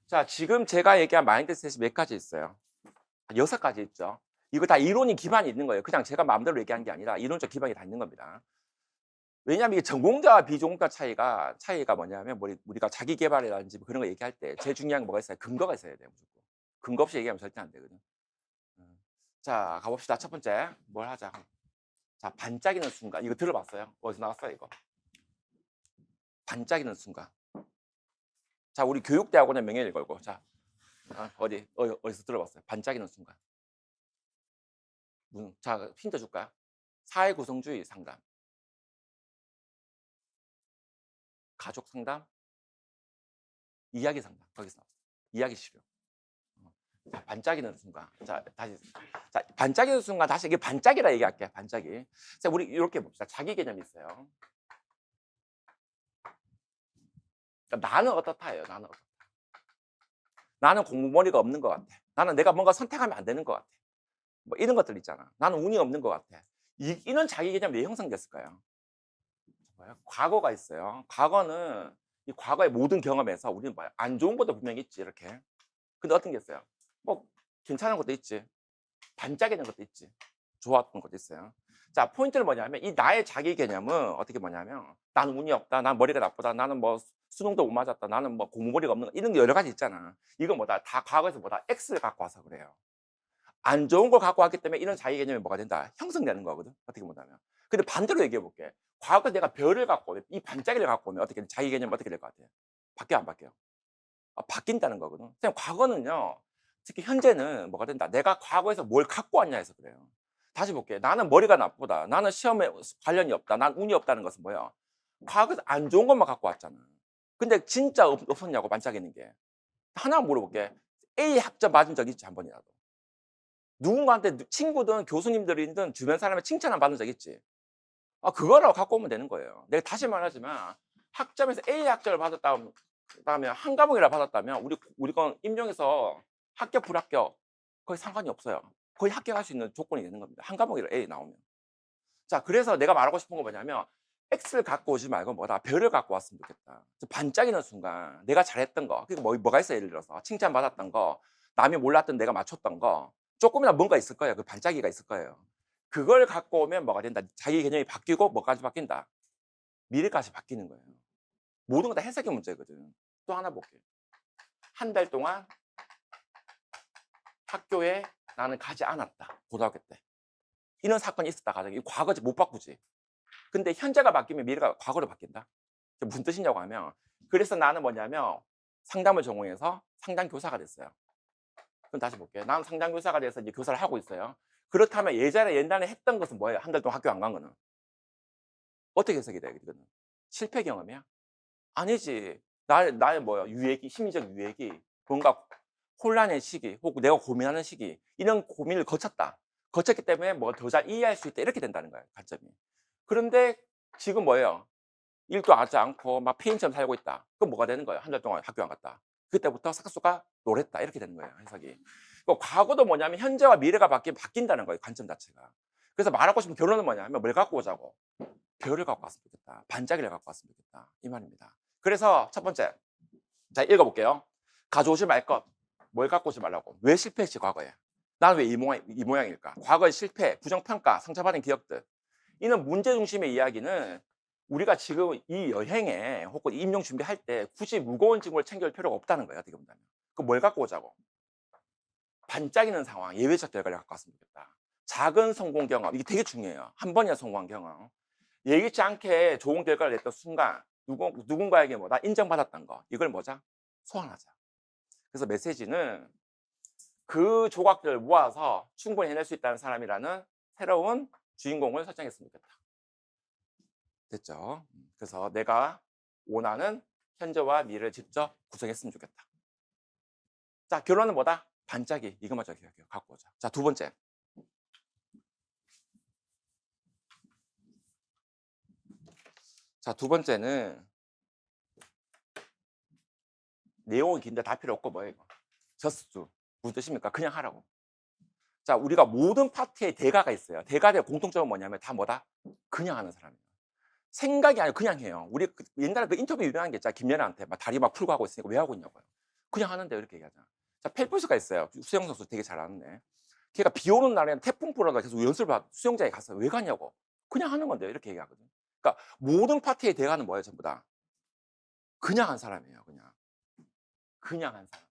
자, 지금 제가 얘기한 마인드셋이 몇 가지 있어요? 6가지 있죠. 이거 다 이론이 기반이 있는 거예요. 그냥 제가 마음대로 얘기한 게 아니라 이론적 기반이 다 있는 겁니다. 왜냐하면 이게 전공자와 비전공자 차이가 뭐냐면 우리가 자기 개발이라든지 그런 거 얘기할 때 제일 중요한 게 뭐가 있어요? 근거가 있어야 돼요. 무조건. 근거 없이 얘기하면 절대 안 되거든. 자, 가봅시다. 첫 번째 뭘 하자. 자, 반짝이는 순간. 이거 들어봤어요? 어디서 나왔어요 이거? 반짝이는 순간. 자, 우리 교육대학원의 명예를 걸고. 자, 어디서 들어봤어요? 반짝이는 순간. 자, 힌트 줄까요? 사회구성주의 상담. 가족 상담. 이야기 상담. 거기서 나왔어요. 이야기 치료. 자, 반짝이는 순간. 자, 다시. 자, 반짝이는 순간 다시 이게 반짝이라 얘기할게요. 반짝이. 자, 우리 이렇게 봅시다. 자기 개념이 있어요. 그러니까 나는 어떻다예요. 나는 어떻다. 나는 공부머리가 없는 것 같아. 나는 내가 뭔가 선택하면 안 되는 것 같아. 뭐 이런 것들 있잖아. 나는 운이 없는 것 같아. 이런 자기 개념이 왜 형성됐을까요? 과거가 있어요. 과거는 이 과거의 모든 경험에서 우리는 뭐야? 안 좋은 것도 분명히 있지 이렇게. 근데 어떤 게 있어요? 뭐 괜찮은 것도 있지. 반짝이는 것도 있지. 좋았던 것도 있어요. 자, 포인트는 뭐냐면 이 나의 자기 개념은 어떻게 뭐냐면 나는 운이 없다. 난 머리가 나쁘다. 나는 뭐 수능도 못 맞았다. 나는 뭐 공부머리가 없는 거. 이런 게 여러 가지 있잖아. 이건 뭐다? 다 과거에서 뭐다? X를 갖고 와서 그래요. 안 좋은 걸 갖고 왔기 때문에 이런 자기 개념이 뭐가 된다? 형성되는 거거든. 어떻게 보자면. 근데 반대로 얘기해 볼게. 과거 내가 별을 갖고 오면 이 반짝이를 갖고 오면 어떻게 자기 개념이 어떻게 될 것 같아요? 바뀌어 안 바뀌어요? 바뀐다는 거거든. 선생님 과거는요. 특히 현재는 뭐가 된다? 내가 과거에서 뭘 갖고 왔냐 해서 그래요. 다시 볼게. 나는 머리가 나쁘다. 나는 시험에 관련이 없다. 난 운이 없다는 것은 뭐야? 과거에서 안 좋은 것만 갖고 왔잖아. 근데 진짜 없었냐고 반짝이는 게. 하나만 물어볼게. A 학점 맞은 적 있지, 한 번이라도? 누군가한테 친구든 교수님들이든 주변 사람의 칭찬을 받은 적 있지? 그거라고 갖고 오면 되는 거예요. 내가 다시 말하지만 학점에서 A 학점을 받았다면 한 과목이라 받았다면 우리 건 임용해서 합격 불합격 거의 상관이 없어요. 거의 합격할 수 있는 조건이 되는 겁니다. 한 과목이라 A 나오면. 자, 그래서 내가 말하고 싶은 건 뭐냐면 X를 갖고 오지 말고 뭐다 별을 갖고 왔으면 좋겠다. 반짝이는 순간 내가 잘했던 거, 그게 뭐가 있어? 예를 들어서 칭찬받았던 거, 남이 몰랐던 내가 맞췄던 거, 조금이나 뭔가 있을 거예요. 그 반짝이가 있을 거예요. 그걸 갖고 오면 뭐가 된다? 자기 개념이 바뀌고 뭐까지 바뀐다? 미래까지 바뀌는 거예요. 모든 건 다 해석의 문제거든. 또 하나 볼게요. 한 달 동안 학교에 나는 가지 않았다. 고등학교 때. 이런 사건이 있었다 가정이. 과거지 못 바꾸지. 근데 현재가 바뀌면 미래가 과거로 바뀐다. 무슨 뜻이냐고 하면, 그래서 나는 뭐냐면 상담을 전공해서 상담교사가 됐어요. 그럼 다시 볼게요. 나는 상담교사가 돼서 이제 교사를 하고 있어요. 그렇다면 옛날에 했던 것은 뭐예요? 한 달 동안 학교 안 간 거는. 어떻게 해석이 돼? 이거는 실패 경험이야? 아니지. 나의 뭐야? 유예기, 심리적 유예기, 뭔가 혼란의 시기, 혹은 내가 고민하는 시기, 이런 고민을 거쳤기 때문에 뭐 더 잘 이해할 수 있다. 이렇게 된다는 거예요, 관점이. 그런데 지금 뭐예요? 일도 하지 않고 막 폐인처럼 살고 있다. 그럼 뭐가 되는 거예요? 한 달 동안 학교 안 갔다. 그때부터 삭수가 노랬다. 이렇게 되는 거예요, 해석이. 과거도 뭐냐면 현재와 미래가 바뀐다는 거예요, 관점 자체가. 그래서 말하고 싶은 결론은 뭐냐면 뭘 갖고 오자고? 별을 갖고 왔으면 좋겠다. 반짝이를 갖고 왔으면 좋겠다. 이 말입니다. 그래서 첫 번째, 자, 읽어볼게요. 가져오지 말 것. 뭘 갖고 오지 말라고? 왜 실패했지, 과거에? 나는 왜 이 모양일까? 과거의 실패, 부정평가, 상처받은 기억들. 이는 문제 중심의 이야기는 우리가 지금 이 여행에 혹은 임용 준비할 때 굳이 무거운 짐을 챙길 필요가 없다는 거예요, 어떻게 본다면. 그럼 뭘 갖고 오자고? 반짝이는 상황, 예외적 결과를 갖고 왔으면 좋겠다. 작은 성공 경험, 이게 되게 중요해요. 한 번이나 성공한 경험. 예기치 않게 좋은 결과를 냈던 순간 누군가에게 뭐다 인정받았던 거, 이걸 뭐자? 소환하자. 그래서 메시지는 그 조각들을 모아서 충분히 해낼 수 있다는 사람이라는 새로운 주인공을 설정했으면 좋겠다. 됐죠? 그래서 내가 원하는 현재와 미래를 직접 구성했으면 좋겠다. 자, 결론은 뭐다? 반짝이. 이것만 저 갖고 오자. 자, 두 번째. 자, 두 번째는 내용이 긴데 다 필요 없고 뭐예요, 이거? just do. 무슨 뜻입니까? 그냥 하라고. 자, 우리가 모든 파트에 대가가 있어요. 대가의 공통점은 뭐냐면 다 뭐다? 그냥 하는 사람이에요. 생각이 아니고 그냥 해요. 우리 옛날에 그 인터뷰 유명한 게 있잖아. 김연아한테 막 다리 막 풀고 하고 있으니까 왜 하고 있냐고요. 그냥 하는데 이렇게 얘기하잖아. 자, 펠프스가 있어요. 수영 선수 되게 잘하는데. 걔가 비 오는 날에는 태풍 불어도 계속 연습을 수영장에 갔어요. 왜 가냐고. 그냥 하는 건데요. 이렇게 얘기하거든. 그러니까 모든 파트의 대가는 뭐예요, 전부 다? 그냥 한 사람이에요. 그냥 한 사람.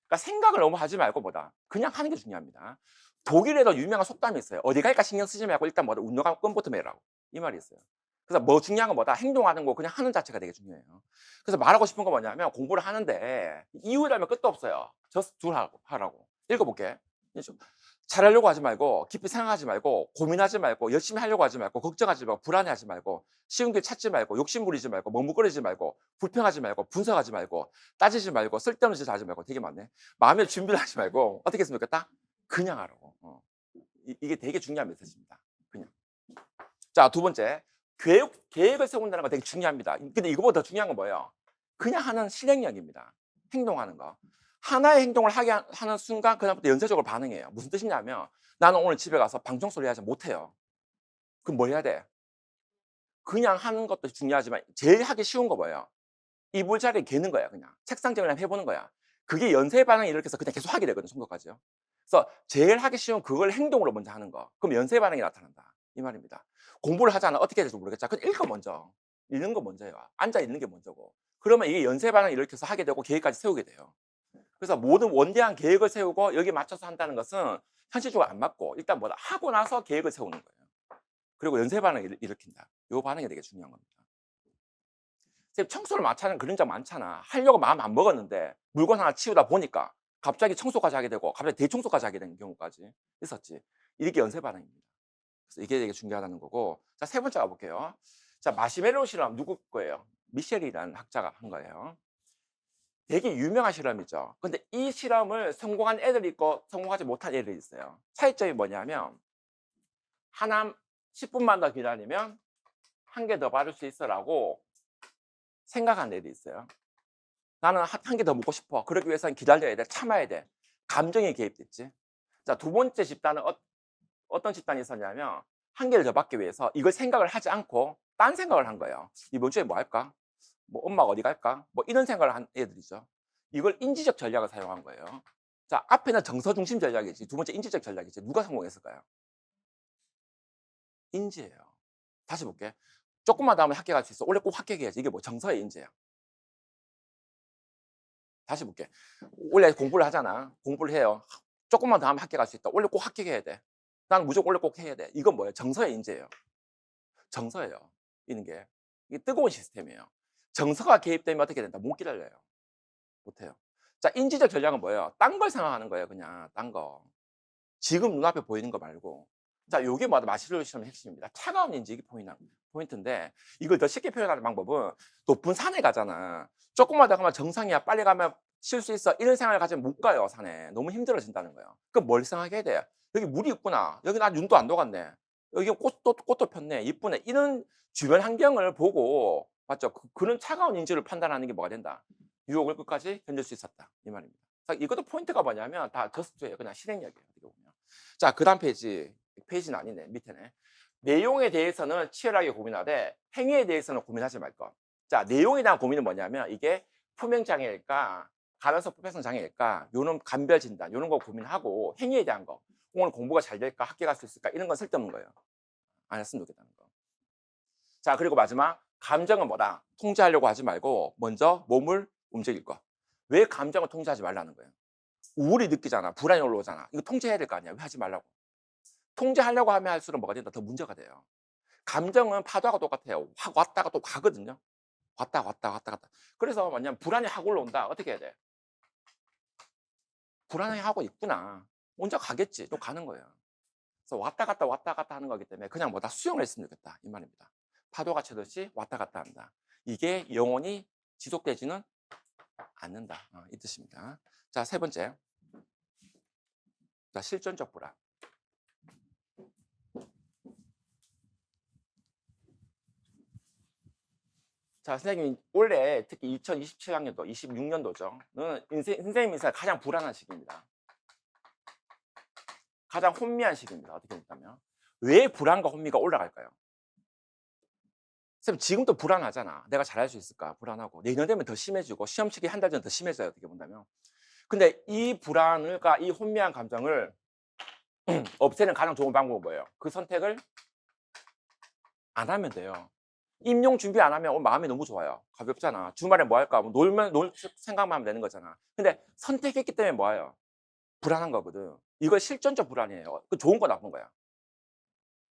그러니까 생각을 너무 하지 말고 뭐다. 그냥 하는 게 중요합니다. 독일에도 유명한 속담이 있어요. 어디 갈까 신경 쓰지 말고 일단 뭐다. 운동하고 껌부터 매라고. 이 말이 있어요. 그래서 뭐 중요한 건 뭐다. 행동하는 거 그냥 하는 자체가 되게 중요해요. 그래서 말하고 싶은 건 뭐냐면 공부를 하는데 이유라면 끝도 없어요. just do 하라고. 읽어볼게. 잘하려고 하지 말고 깊이 생각하지 말고 고민하지 말고 열심히 하려고 하지 말고 걱정하지 말고 불안해하지 말고 쉬운 길 찾지 말고 욕심 부리지 말고 머뭇거리지 말고 불평하지 말고 분석하지 말고 따지지 말고 쓸데없는 짓 하지 말고. 되게 많네. 마음의 준비를 하지 말고 어떻게 했으면 좋겠다? 그냥 하라고. 이게 되게 중요한 메시지입니다. 그냥. 자, 두 번째. 계획을 세운다는 거 되게 중요합니다. 근데 이거보다 더 중요한 건 뭐예요? 그냥 하는 실행력입니다. 행동하는 거. 하나의 행동을 하는 순간 그다음부터 연쇄적으로 반응해요. 무슨 뜻이냐면 나는 오늘 집에 가서 방 청소를 해야지 못해요. 그럼 뭘 해야 돼? 그냥 하는 것도 중요하지만 제일 하기 쉬운 거 뭐예요? 이불자리에 개는 거야. 그냥 책상 정리를 해보는 거야. 그게 연쇄 반응이 일으켜서 그냥 계속 하게 되거든, 청소까지요. 그래서 제일 하기 쉬운 그걸 행동으로 먼저 하는 거. 그럼 연쇄 반응이 나타난다, 이 말입니다. 공부를 하잖아. 어떻게 해야 될지 모르겠자 그럼 읽어 먼저. 읽는 거 먼저예요. 앉아 있는 게 먼저고. 그러면 이게 연쇄 반응을 일으켜서 하게 되고 계획까지 세우게 돼요. 그래서 모든 원대한 계획을 세우고 여기에 맞춰서 한다는 것은 현실적으로 안 맞고 일단 뭐다 하고 나서 계획을 세우는 거예요. 그리고 연쇄 반응을 일으킨다. 이 반응이 되게 중요한 겁니다. 선생님, 청소를 마치는 그런 적 많잖아. 하려고 마음 안 먹었는데 물건 하나 치우다 보니까 갑자기 청소까지 하게 되고 갑자기 대청소까지 하게 되는 경우까지 있었지. 이게 연쇄 반응입니다. 그래서 이게 되게 중요하다는 거고. 자, 세 번째 가볼게요. 자, 마시멜로 실험 누구 거예요? 미셸이라는 학자가 한 거예요. 되게 유명한 실험이죠. 근데 이 실험을 성공한 애들이 있고 성공하지 못한 애들이 있어요. 차이점이 뭐냐면 하나 10분만 더 기다리면 한 개 더 받을 수 있어라고 생각하는 애들이 있어요. 나는 한 개 더 먹고 싶어. 그러기 위해서는 기다려야 돼. 참아야 돼. 감정이 개입됐지. 자, 두 번째 집단은 어떤 집단이 있었냐면 한 개를 더 받기 위해서 이걸 생각을 하지 않고 딴 생각을 한 거예요. 이번 주에 뭐 할까? 뭐 엄마가 어디 갈까? 뭐 이런 생각을 한 애들이죠. 이걸 인지적 전략을 사용한 거예요. 자, 앞에는 정서 중심 전략이지. 두 번째 인지적 전략이지. 누가 성공했을까요? 인지예요. 다시 볼게. 조금만 더 하면 학교 갈 수 있어. 원래 꼭 합격해야지. 이게 뭐 정서의 인지야. 다시 볼게. 원래 공부를 하잖아. 공부를 해요. 조금만 더 하면 합격 갈 수 있다. 원래 꼭 합격해야 돼. 나는 무조건 원래 꼭 해야 돼. 이건 뭐예요? 정서의 인지예요. 정서예요. 이런 게. 이게 뜨거운 시스템이에요. 정서가 개입되면 어떻게 된다? 못 기다려요. 못 해요. 자, 인지적 전략은 뭐예요? 딴 걸 생각하는 거예요, 그냥. 딴 거. 지금 눈앞에 보이는 거 말고. 자, 요게 뭐다? 마슬로우 실험의 핵심입니다. 차가운 인지 이게 포인트인데 이걸 더 쉽게 표현하는 방법은 높은 산에 가잖아. 조금만 더 가면 정상이야. 빨리 가면 쉴 수 있어. 이런 생각을 가지면 못 가요, 산에. 너무 힘들어진다는 거예요. 그럼 뭘 생각하게 해야 돼? 여기 물이 있구나. 여기 나 눈도 안 녹았네. 여기 꽃도 폈네. 이쁘네. 이런 주변 환경을 보고 맞죠? 그런 차가운 인지를 판단하는 게 뭐가 된다? 유혹을 끝까지 견딜 수 있었다. 이 말입니다. 이것도 포인트가 뭐냐면 다 저스트예요. 그냥 실행력이에요. 어떻게 보면. 자, 그다음 페이지는 아니네. 밑에네. 내용에 대해서는 치열하게 고민하되 행위에 대해서는 고민하지 말 것. 자, 내용에 대한 고민은 뭐냐면 이게 품행 장애일까, 가면서 포폐성 장애일까, 요런 감별 진단, 요런 거 고민하고 행위에 대한 거. 오늘 공부가 잘 될까, 학교 갈 수 있을까 이런 건 쓸데없는 거예요. 안 했으면 좋겠다는 거. 자, 그리고 마지막 감정은 뭐다? 통제하려고 하지 말고 먼저 몸을 움직일 거. 왜 감정을 통제하지 말라는 거예요? 우울이 느끼잖아. 불안이 올라오잖아. 이거 통제해야 될 거 아니야. 왜 하지 말라고? 통제하려고 하면 할수록 뭐가 된다? 더 문제가 돼요. 감정은 파도하고 똑같아요. 확 왔다가 또 가거든요. 왔다 갔다. 그래서 뭐냐면 불안이 확 올라온다. 어떻게 해야 돼? 불안해하고 있구나. 혼자 가겠지. 또 가는 거예요. 그래서 왔다 갔다 하는 거기 때문에 그냥 뭐다 수용을 했으면 좋겠다. 이 말입니다. 파도가 치듯이 왔다 갔다 한다. 이게 영원히 지속되지는 않는다. 이 뜻입니다. 자, 세 번째. 자, 실존적 불안. 자, 선생님이 올해 특히 2027학년도, 26년도죠. 는 선생님 인생에 가장 불안한 시기입니다. 가장 혼미한 시기입니다. 어떻게 본다면. 왜 불안과 혼미가 올라갈까요? 선생님 지금도 불안하잖아. 내가 잘할 수 있을까? 불안하고. 내년 되면 더 심해지고 시험 치기 한 달 전 더 심해져요. 어떻게 본다면. 근데 이 불안과 이 혼미한 감정을 없애는 가장 좋은 방법은 뭐예요? 그 선택을 안 하면 돼요. 임용 준비 안 하면 마음이 너무 좋아요. 가볍잖아. 주말에 뭐 할까? 뭐 놀 생각만 하면 되는 거잖아. 근데 선택했기 때문에 뭐예요? 불안한 거거든. 이거 실존적 불안이에요. 그 좋은 거 나쁜 거야?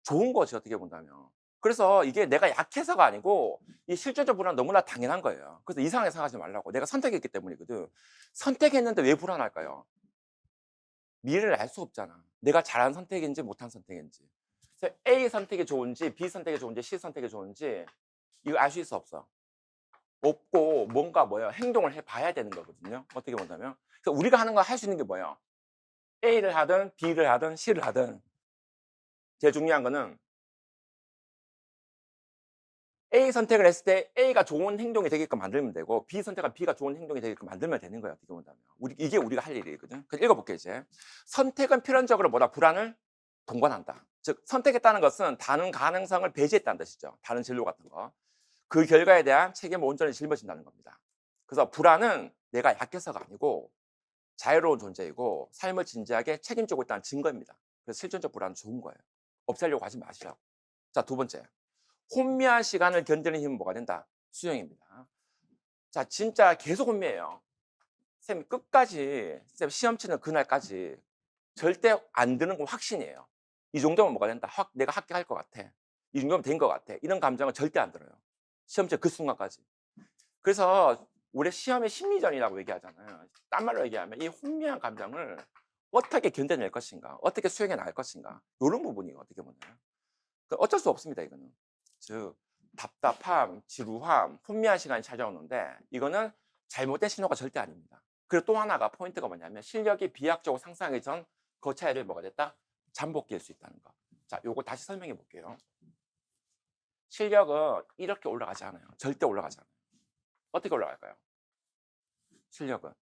좋은 거지 어떻게 본다면. 그래서 이게 내가 약해서가 아니고 이 실존적 불안은 너무나 당연한 거예요. 그래서 이상하게 생각하지 말라고. 내가 선택했기 때문이거든. 선택했는데 왜 불안할까요? 미래를 알 수 없잖아. 내가 잘한 선택인지 못한 선택인지. 그래서 A 선택이 좋은지 B 선택이 좋은지 C 선택이 좋은지 이거 알 수 있어 없어? 없고 뭔가 뭐예요? 행동을 해 봐야 되는 거거든요. 어떻게 본다면. 그래서 우리가 하는 거 할 수 있는 게 뭐예요? A를 하든 B를 하든 C를 하든 제일 중요한 거는 A 선택을 했을 때 A가 좋은 행동이 되게끔 만들면 되고 B 선택은 B가 좋은 행동이 되게끔 만들면 되는 거예요. 어떻게 본다면. 이게 우리가 할 일이거든. 그래서 읽어볼게요 이제. 선택은 필연적으로 뭐다? 불안을 동반한다. 즉 선택했다는 것은 다른 가능성을 배제했다는 뜻이죠. 다른 진로 같은 거. 그 결과에 대한 책임을 온전히 짊어진다는 겁니다. 그래서 불안은 내가 약해서가 아니고 자유로운 존재이고 삶을 진지하게 책임지고 있다는 증거입니다. 그래서 실존적 불안은 좋은 거예요. 없애려고 하지 마시라고. 자, 두 번째. 혼미한 시간을 견디는 힘은 뭐가 된다? 수영입니다. 자, 진짜 계속 혼미해요. 쌤 끝까지 쌤 시험 치는 그날까지 절대 안 드는 건 확신이에요. 이 정도면 뭐가 된다? 내가 합격할 것 같아. 이 정도면 된 것 같아. 이런 감정은 절대 안 들어요. 시험 치 그 순간까지. 그래서 우리 시험의 심리전이라고 얘기하잖아요. 딴 말로 얘기하면 이 혼미한 감정을 어떻게 견뎌낼 것인가, 어떻게 수행해 나갈 것인가, 이런 부분이 어떻게 보면 어쩔 수 없습니다. 이거는 즉 답답함, 지루함, 혼미한 시간이 찾아오는데 이거는 잘못된 신호가 절대 아닙니다. 그리고 또 하나가 포인트가 뭐냐면 실력이 비약적으로 상승하기 전 거쳐야 될 뭐가 됐다? 잠복기일 수 있다는 거. 자, 요거 다시 설명해 볼게요. 실력은 이렇게 올라가지 않아요. 절대 올라가지 않아요. 어떻게 올라갈까요? 실력은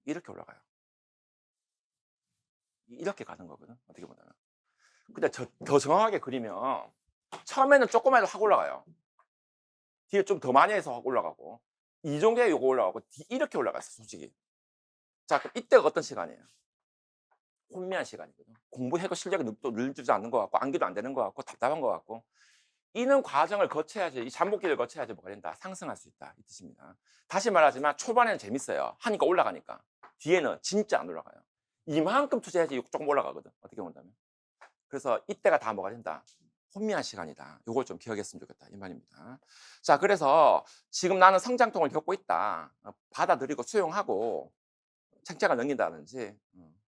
이렇게 올라가요. 이렇게 가는 거거든. 어떻게 보면. 근데 더 정확하게 그리면 처음에는 조금만 해도 확 올라가요. 뒤에 좀 더 많이 해서 확 올라가고 이 정도에 요거 올라가고 이렇게 올라갔어 솔직히. 자, 그럼 이때가 어떤 시간이에요? 혼미한 시간이거든. 공부해도 실력이 또 늘지 않는 것 같고 암기도 안 되는 것 같고 답답한 것 같고 이런 과정을 거쳐야지 이 잠복기를 거쳐야지 뭐가 된다? 상승할 수 있다 이 뜻입니다. 다시 말하지만 초반에는 재밌어요. 하니까 올라가니까. 뒤에는 진짜 안 올라가요. 이만큼 투자해야지 조금 올라가거든. 어떻게 본다면. 그래서 이때가 다 뭐가 된다? 혼미한 시간이다. 요걸 좀 기억했으면 좋겠다 이 말입니다. 자, 그래서 지금 나는 성장통을 겪고 있다. 받아들이고 수용하고 책장을 넘긴다든지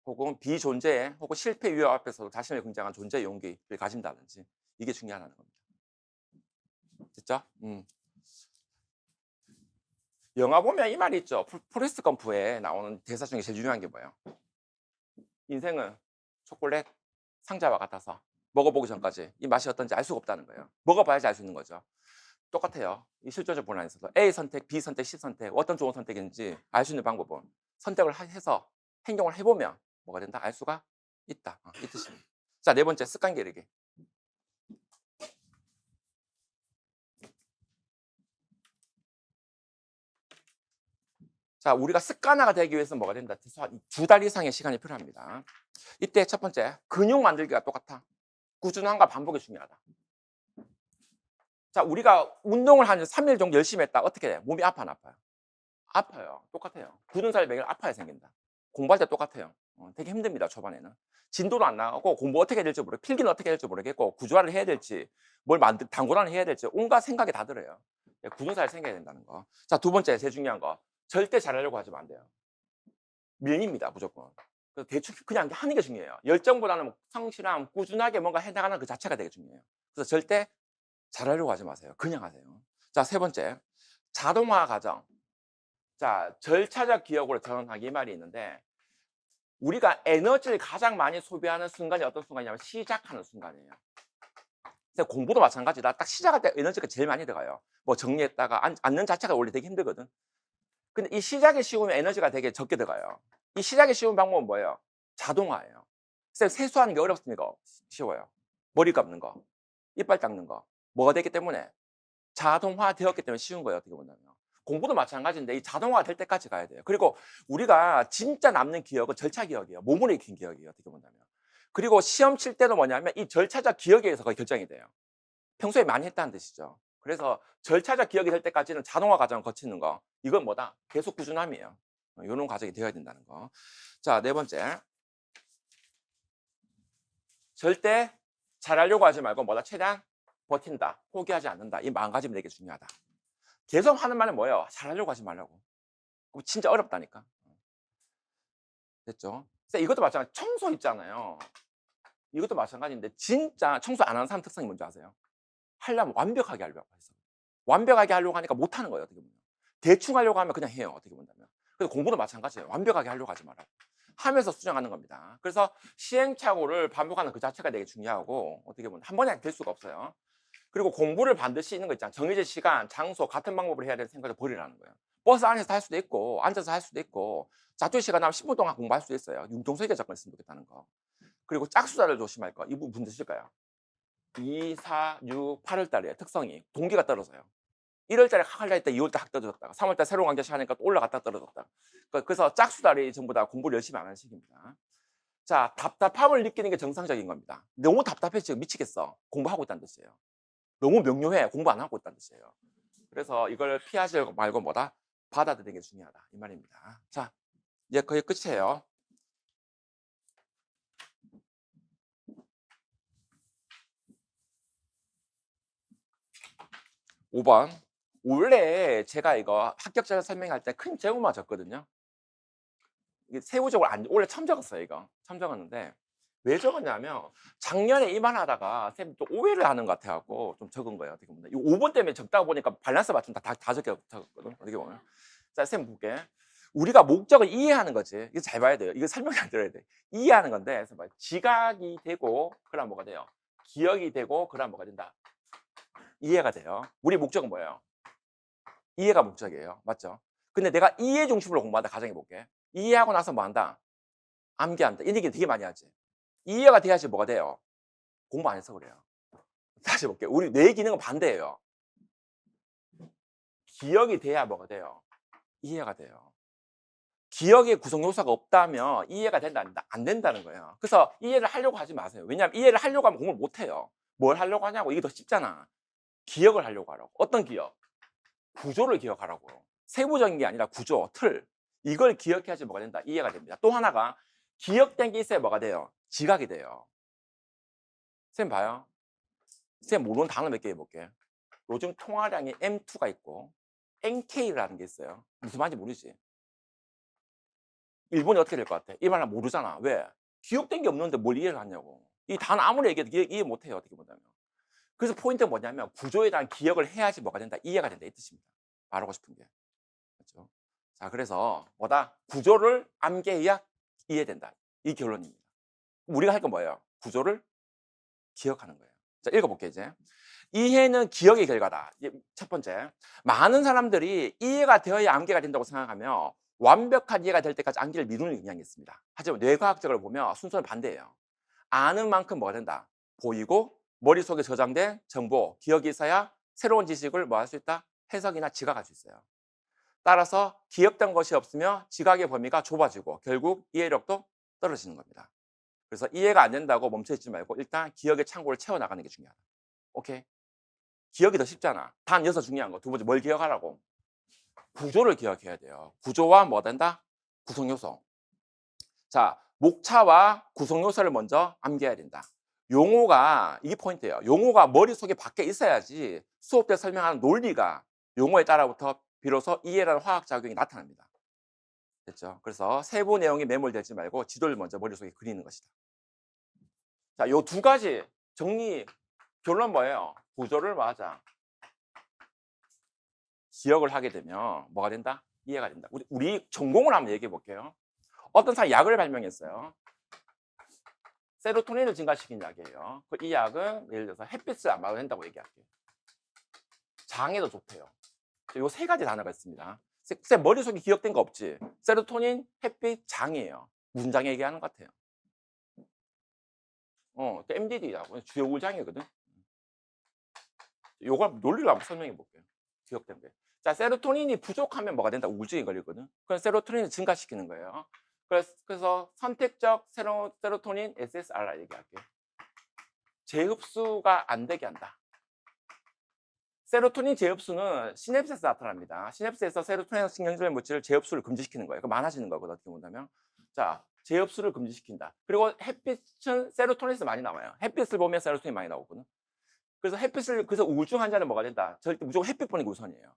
혹은 비존재 혹은 실패 위협 앞에서도 자신을 긍정한 존재의 용기를 가진다든지 이게 중요하다는 겁니다. 됐죠? 영화 보면 이 말이 있죠. 포레스트 검프에 나오는 대사 중에 제일 유명한 게 뭐예요? 인생은 초콜릿 상자와 같아서 먹어보기 전까지 이 맛이 어떤지 알 수가 없다는 거예요. 먹어봐야지 알 수 있는 거죠. 똑같아요. 이 실존적 본안에서도 A 선택, B 선택, C 선택 어떤 좋은 선택인지 알 수 있는 방법은 선택을 해서 행동을 해보면 뭐가 된다? 알 수가 있다. 이 뜻입니다. 자, 네 번째 습관 기르기. 자, 우리가 습관화가 되기 위해서 뭐가 된다? 2달 이상의 시간이 필요합니다. 이때 첫 번째 근육 만들기가 똑같아. 꾸준함과 반복이 중요하다. 자, 우리가 운동을 한 3일 정도 열심히 했다. 어떻게 돼? 몸이 아파, 안 아파요? 아파요. 똑같아요. 굳은 살이 매일 아파야 생긴다. 공부할 때 똑같아요. 되게 힘듭니다, 초반에는. 진도도 안 나가고 공부 어떻게 해야 될지 모르겠고 필기는 어떻게 해야 될지 모르겠고 구조화를 해야 될지 당구단을 해야 될지 온갖 생각이 다 들어요. 굳은 살이 생겨야 된다는 거. 자, 두 번째 제일 중요한 거. 절대 잘하려고 하시면 안 돼요. 밀립니다, 무조건. 그래서 대충 그냥 하는 게 중요해요. 열정보다는 성실함, 꾸준하게 뭔가 해나가는 그 자체가 되게 중요해요. 그래서 절대 잘하려고 하지 마세요. 그냥 하세요. 자, 세 번째. 자동화 과정. 자, 절차적 기억으로 전환하기 이 말이 있는데 우리가 에너지를 가장 많이 소비하는 순간이 어떤 순간이냐면 시작하는 순간이에요. 그래서 공부도 마찬가지다. 딱 시작할 때 에너지가 제일 많이 들어가요. 뭐 정리했다가 앉는 자체가 원래 되게 힘들거든. 근데 이 시작이 쉬우면 에너지가 되게 적게 들어가요. 이 시작이 쉬운 방법은 뭐예요? 자동화예요. 세수하는 게 어렵습니까? 쉬워요. 머리 감는 거, 이빨 닦는 거. 뭐가 되기 때문에 자동화 되었기 때문에 쉬운 거예요. 어떻게 보면. 공부도 마찬가지인데 이 자동화가 될 때까지 가야 돼요. 그리고 우리가 진짜 남는 기억은 절차 기억이에요. 몸으로 익힌 기억이에요. 어떻게 본다면. 그리고 시험 칠 때도 뭐냐면 이 절차적 기억에 의해서 거의 결정이 돼요. 평소에 많이 했다는 뜻이죠. 그래서 절차적 기억이 될 때까지는 자동화 과정을 거치는 거. 이건 뭐다? 계속 꾸준함이에요. 이런 과정이 되어야 된다는 거. 자, 네 번째. 절대 잘하려고 하지 말고 뭐다? 최대한 버틴다. 포기하지 않는다. 이 마음가짐이 되게 중요하다. 계속 하는 말은 뭐예요? 잘하려고 하지 말라고. 그럼 진짜 어렵다니까. 됐죠? 이것도 마찬가지. 청소 있잖아요. 이것도 마찬가지인데 진짜 청소 안 하는 사람 특성이 뭔지 아세요? 하려면 완벽하게 하려고 해서. 완벽하게 하려고 하니까 못 하는 거예요. 어떻게 보면. 대충 하려고 하면 그냥 해요. 어떻게 본다면. 그래서 공부도 마찬가지예요. 완벽하게 하려고 하지 말라고. 하면서 수정하는 겁니다. 그래서 시행착오를 반복하는 그 자체가 되게 중요하고 어떻게 보면 한 번에 될 수가 없어요. 그리고 공부를 반드시 있는 거 있잖아요. 정해진 시간, 장소, 같은 방법을 해야 될 생각을 버리라는 거예요. 버스 안에서 할 수도 있고 앉아서 할 수도 있고 자투리 시간 나면 10분 동안 공부할 수도 있어요. 융통성있게 접근했으면 좋겠다는 거. 그리고 짝수다를 조심할 거. 이 부분 드실까요? 2, 4, 6, 8월 달에 특성이 동기가 떨어져요. 1월 달에 확 할라 했다 2월 달에 확 떨어졌다가 3월 달 새로운 관계 시작하니까 또 올라갔다 떨어졌다. 그래서 짝수달이 전부 다 공부를 열심히 안 하는 시기입니다. 자, 답답함을 느끼는 게 정상적인 겁니다. 너무 답답해 지금 미치겠어. 공부하고 있다는 뜻이에요. 너무 명료해. 공부 안 하고 있다는 뜻이에요. 그래서 이걸 피하지 말고 뭐다? 받아들이는 게 중요하다. 이 말입니다. 자, 이제 거의 끝이에요. (5번) 원래 제가 이거 합격자 설명할 때 큰 제목만 적거든요. 이게 세부적으로 원래 처음 적었어요, 이거. 처음 적었는데 왜 적었냐면 작년에 이만하다가 쌤 또 오해를 하는 것 같아갖고 좀 적은 거예요. 어떻게 보면 이 5번 때문에 적다 보니까 밸런스 맞춤 다 적었거든. 어떻게 보면 자, 쌤 볼게. 우리가 목적을 이해하는 거지. 이거 잘 봐야 돼요. 이거 설명 잘 들어야 돼. 이해하는 건데, 그래서 봐. 지각이 되고 그럼 뭐가 돼요? 기억이 되고 그럼 뭐가 된다? 이해가 돼요. 우리 목적은 뭐예요? 이해가 목적이에요. 맞죠? 근데 내가 이해 중심으로 공부한다. 가정해 볼게. 이해하고 나서 뭐 한다? 암기한다. 이 얘기 되게 많이 하지. 이해가 돼야지 뭐가 돼요? 공부 안 해서 그래요. 다시 볼게요. 우리 뇌 기능은 반대예요. 기억이 돼야 뭐가 돼요? 이해가 돼요. 기억의 구성 요소가 없다면 이해가 된다, 안 된다는 거예요. 그래서 이해를 하려고 하지 마세요. 왜냐하면 이해를 하려고 하면 공부를 못 해요. 뭘 하려고 하냐고. 이게 더 쉽잖아. 기억을 하려고 하라고. 어떤 기억? 구조를 기억하라고. 세부적인 게 아니라 구조, 틀. 이걸 기억해야지 뭐가 된다? 이해가 됩니다. 또 하나가 기억된 게 있어야 뭐가 돼요? 지각이 돼요. 쌤 봐요. 쌤 모르는 단어 몇 개 해볼게. 요즘 통화량이 M2가 있고 NK라는 게 있어요. 무슨 말인지 모르지? 일본이 어떻게 될 것 같아? 이 말은 모르잖아. 왜? 기억된 게 없는데 뭘 이해를 하냐고. 이 단어 아무리 얘기해도 이해 못 해요. 어떻게 보자면. 그래서 포인트가 뭐냐면 구조에 대한 기억을 해야지 뭐가 된다? 이해가 된다. 이 뜻입니다. 말하고 싶은 게. 그렇죠? 자, 그래서 뭐다? 구조를 암기해야 이해된다. 이 결론입니다. 우리가 할 건 뭐예요? 구조를 기억하는 거예요. 자, 읽어볼게요, 이제. 이해는 기억의 결과다. 첫 번째. 많은 사람들이 이해가 되어야 암기가 된다고 생각하며 완벽한 이해가 될 때까지 암기를 미루는 경향이 있습니다. 하지만 뇌과학적으로 보면 순서는 반대예요. 아는 만큼 뭐가 된다? 보이고 머릿속에 저장된 정보, 기억이 있어야 새로운 지식을 뭐 할 수 있다? 해석이나 지각할 수 있어요. 따라서 기억된 것이 없으면 지각의 범위가 좁아지고 결국 이해력도 떨어지는 겁니다. 그래서 이해가 안 된다고 멈춰있지 말고 일단 기억의 창고를 채워나가는 게 중요하다. 오케이? 기억이 더 쉽잖아. 단 여기서 중요한 거. 두 번째 뭘 기억하라고? 구조를 기억해야 돼요. 구조와 뭐 된다? 구성요소. 자, 목차와 구성요소를 먼저 암기해야 된다. 용어가 이게 포인트예요. 용어가 머릿속에 밖에 있어야지 수업 때 설명하는 논리가 용어에 따라부터 비로소 이해라는 화학작용이 나타납니다. 됐죠? 그래서 세부 내용이 매몰되지 말고 지도를 먼저 머릿속에 그리는 것이다. 자, 요 두 가지 정리 결론 뭐예요? 구조를 맞아. 기억을 하게 되면 뭐가 된다? 이해가 된다. 우리 전공을 한번 얘기해 볼게요. 어떤 사람이 약을 발명했어요. 세로토닌을 증가시킨 약이에요. 이 약은 예를 들어서 햇빛을 안 봐도 된다고 얘기할게요. 장에도 좋대요. 요 세 가지 단어가 있습니다. 쌤 머릿속에 기억된 거 없지? 세로토닌, 햇빛, 장이에요. 무슨 장 얘기하는 것 같아요? MDD라고 주요 우울장애거든. 요걸 논리를 한번 설명해 볼게요. 기억된 게. 자, 세로토닌이 부족하면 뭐가 된다? 우울증이 걸리거든. 그럼 세로토닌을 증가시키는 거예요. 그래서 선택적 세로토닌 SSRI 얘기할게요. 재흡수가 안 되게 한다. 세로토닌 재흡수는 시냅스에서 나타납니다. 시냅스에서 세로토닌 신경질 물질을 재흡수를 금지시키는 거예요. 많아지는 거거든요. 어떻게 본다면. 자, 재흡수를 금지시킨다. 그리고 햇빛은 세로토닌에서 많이 나와요. 햇빛을 보면 세로토닌이 많이 나오거든요. 그래서 우울증 환자는 뭐가 된다? 절대 무조건 햇빛 보는 게 우선이에요.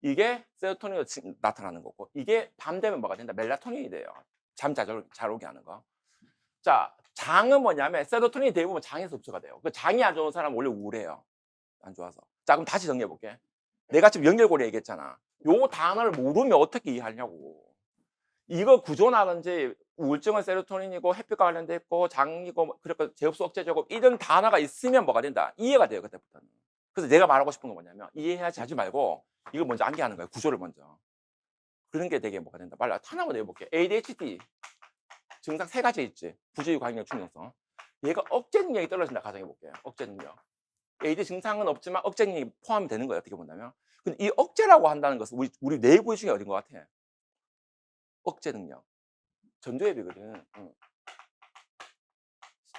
이게 세로토닌으로 나타나는 거고, 이게 밤 되면 뭐가 된다? 멜라토닌이 돼요. 잠 잘 오게 하는 거. 자, 장은 뭐냐면 세로토닌이 대부분 장에서 흡수가 돼요. 그 장이 안 좋은 사람은 원래 우울해요. 안 좋아서. 자, 그럼 다시 정리해 볼게. 내가 지금 연결고리 얘기했잖아. 요 단어를 모르면 어떻게 이해하냐고. 이거 구조나든지 우울증은 세로토닌이고 햇빛과 관련돼 있고 장이고 그러니까 재흡수 억제제고 이런 단어가 있으면 뭐가 된다? 이해가 돼요, 그때부터는. 그래서 내가 말하고 싶은 건 뭐냐면 이해하지 하지 말고 이걸 먼저 암기하는 거예요. 구조를 먼저. 그런 게 되게 뭐가 된다. 말로 하나만 내볼게. ADHD 증상 세 가지 있지. 부주의 과잉력 충동성. 얘가 억제 능력이 떨어진다 가정해 볼게요. 억제 능력. AD 증상은 없지만 억제 능력이 포함이 되는 거예요. 어떻게 본다면. 근데 이 억제라고 한다는 것은 우리 내부의 중에 어딘 것 같아? 억제 능력. 전두엽이거든.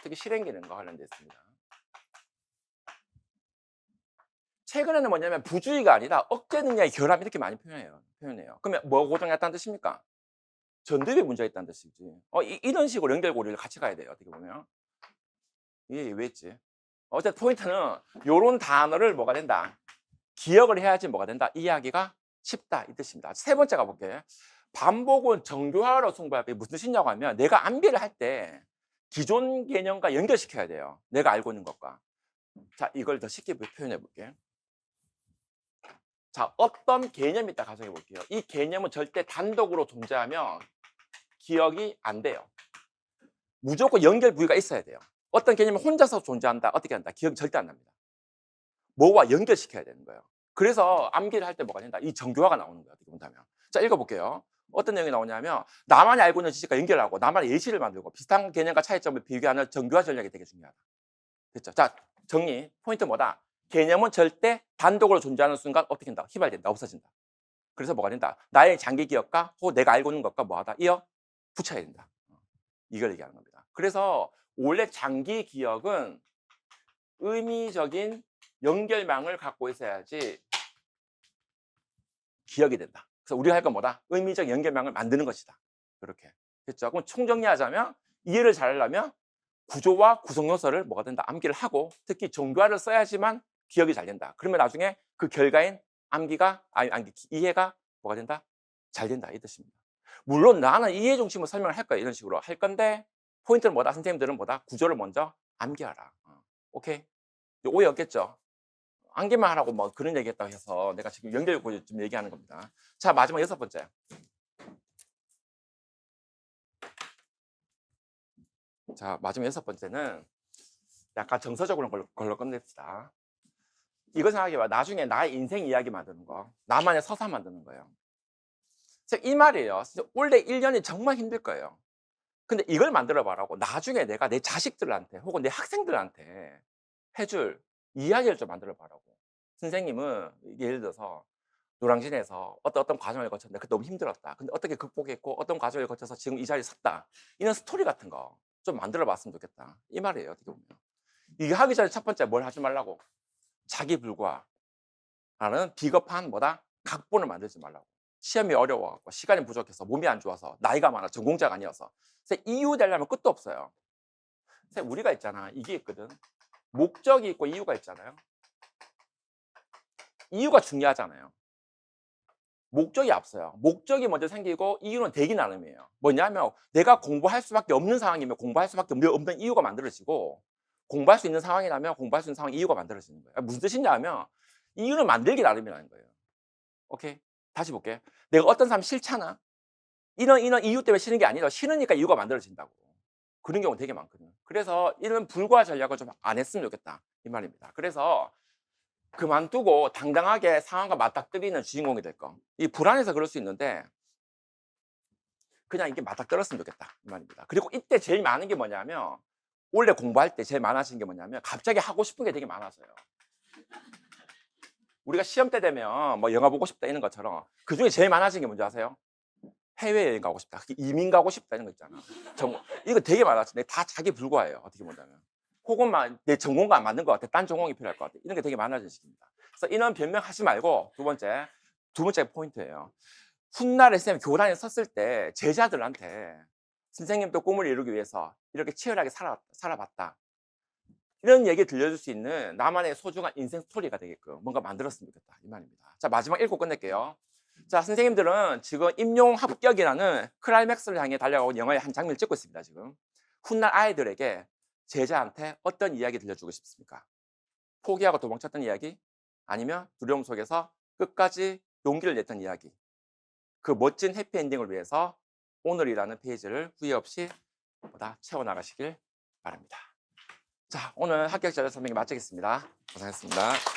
특히 실행 기능과 관련되어 있습니다. 최근에는 뭐냐면 부주의가 아니라 억제 능력의 결함 이렇게 많이 표현해요. 그러면 뭐 고장났다는 뜻입니까? 전두엽에 문제가 있다는 뜻이지. 이런 식으로 연결고리를 같이 가야 돼요. 어떻게 보면. 이게 왜지? 어쨌든 포인트는 요런 단어를 뭐가 된다? 기억을 해야지 뭐가 된다? 이해하기가 쉽다 이 뜻입니다. 세 번째 가볼게. 반복은 정교화로 승부할 때 무슨 뜻이냐고 하면 내가 암기를 할 때 기존 개념과 연결시켜야 돼요. 내가 알고 있는 것과. 자, 이걸 더 쉽게 표현해 볼게요. 자, 어떤 개념이 있다 가정해 볼게요. 이 개념은 절대 단독으로 존재하면 기억이 안 돼요. 무조건 연결 부위가 있어야 돼요. 어떤 개념은 혼자서 존재한다. 어떻게 한다? 기억이 절대 안 납니다. 뭐와 연결시켜야 되는 거예요. 그래서 암기를 할 때 뭐가 된다? 이 정교화가 나오는 거예요. 어떻게 본다면. 자, 읽어볼게요. 어떤 내용이 나오냐면 나만이 알고 있는 지식과 연결하고 나만의 예시를 만들고 비슷한 개념과 차이점을 비교하는 정교화 전략이 되게 중요하다. 됐죠? 자, 정리. 포인트 뭐다? 개념은 절대 단독으로 존재하는 순간 어떻게 된다? 휘발된다. 없어진다. 그래서 뭐가 된다? 나의 장기 기억과 혹은 내가 알고 있는 것과 뭐하다? 이어 붙여야 된다. 이걸 얘기하는 겁니다. 그래서 원래 장기 기억은 의미적인 연결망을 갖고 있어야지 기억이 된다. 그래서 우리가 할 건 뭐다? 의미적 연결망을 만드는 것이다. 이렇게. 됐죠? 그럼 총정리하자면 이해를 잘하려면 구조와 구성 요소를 뭐가 된다? 암기를 하고 특히 정교화를 써야지만 기억이 잘 된다. 그러면 나중에 그 결과인 이해가 뭐가 된다? 잘 된다. 이 뜻입니다. 물론 나는 이해 중심으로 설명을 할 거야. 이런 식으로 할 건데 포인트는 뭐다? 선생님들은 뭐다? 구조를 먼저 암기하라. 오케이? 오해 없겠죠? 암기만 하라고 뭐 그런 얘기했다고 해서 내가 지금 연결 구조 좀 얘기하는 겁니다. 자, 마지막 6번째. 자, 마지막 6번째는 약간 정서적으로 걸로 끝냅시다. 이거 생각해봐. 나중에 나의 인생 이야기 만드는 거. 나만의 서사 만드는 거예요. 이 말이에요. 원래 1년이 정말 힘들 거예요. 근데 이걸 만들어 봐라고 나중에 내가 내 자식들한테 혹은 내 학생들한테 해줄 이야기를 좀 만들어 봐라고. 선생님은 예를 들어서 노량진에서 어떤 과정을 거쳤는데 그때 너무 힘들었다. 근데 어떻게 극복했고 어떤 과정을 거쳐서 지금 이 자리에 섰다. 이런 스토리 같은 거 좀 만들어 봤으면 좋겠다. 이 말이에요. 어떻게 보면. 이게 하기 전에 첫 번째 뭘 하지 말라고? 자기 불과라는 비겁한 뭐다? 각본을 만들지 말라고. 시험이 어려워갖고 시간이 부족해서 몸이 안 좋아서 나이가 많아 전공자가 아니어서 이유 되려면 끝도 없어요. 우리가 있잖아. 이게 있거든. 목적이 있고 이유가 있잖아요. 이유가 중요하잖아요. 목적이 앞서요. 목적이 먼저 생기고 이유는 되기 나름이에요. 뭐냐면 내가 공부할 수밖에 없는 상황이면 공부할 수밖에 없는 이유가 만들어지고 공부할 수 있는 상황이라면 공부할 수 있는 상황 이유가 만들어지는 거예요. 무슨 뜻이냐면 이유는 만들기 나름이라는 거예요. 오케이? 다시 볼게. 내가 어떤 사람 싫잖아. 이런 이유 때문에 싫은 게 아니라 싫으니까 이유가 만들어진다고. 그런 경우 되게 많거든요. 그래서 이런 불과 전략을 좀 안 했으면 좋겠다. 이 말입니다. 그래서 그만두고 당당하게 상황과 맞닥뜨리는 주인공이 될 거. 이 불안해서 그럴 수 있는데 그냥 이게 맞닥뜨렸으면 좋겠다. 이 말입니다. 그리고 이때 제일 많은 게 뭐냐면 원래 공부할 때 제일 많아지는 게 뭐냐면 갑자기 하고 싶은 게 되게 많아져요. 우리가 시험 때 되면 뭐 영화 보고 싶다 이런 것처럼 그중에 제일 많아지는 게 뭔지 아세요? 해외여행 가고 싶다. 이민 가고 싶다 이런 거 있잖아. 이거 되게 많았어. 다 자기 불과해요. 어떻게 보자면. 혹은 내 전공과 안 맞는 것 같아. 딴 전공이 필요할 것 같아. 이런 게 되게 많아진 시기입니다. 그래서 이런 변명하지 말고 두 번째 포인트예요. 훗날에 선생님 교단에 섰을 때 제자들한테 선생님도 꿈을 이루기 위해서 이렇게 치열하게 살아봤다. 이런 얘기 들려줄 수 있는 나만의 소중한 인생 스토리가 되게끔 뭔가 만들었으면 좋겠다. 이 말입니다. 자, 마지막 읽고 끝낼게요. 자, 선생님들은 지금 임용 합격이라는 클라이맥스를 향해 달려가고 있는 영화의 한 장면을 찍고 있습니다. 지금 훗날 아이들에게 제자한테 어떤 이야기 들려주고 싶습니까? 포기하고 도망쳤던 이야기? 아니면 두려움 속에서 끝까지 용기를 냈던 이야기? 그 멋진 해피엔딩을 위해서 오늘이라는 페이지를 후회 없이 채워나가시길 바랍니다. 자, 오늘 합격자 설명이 마치겠습니다. 고생하셨습니다.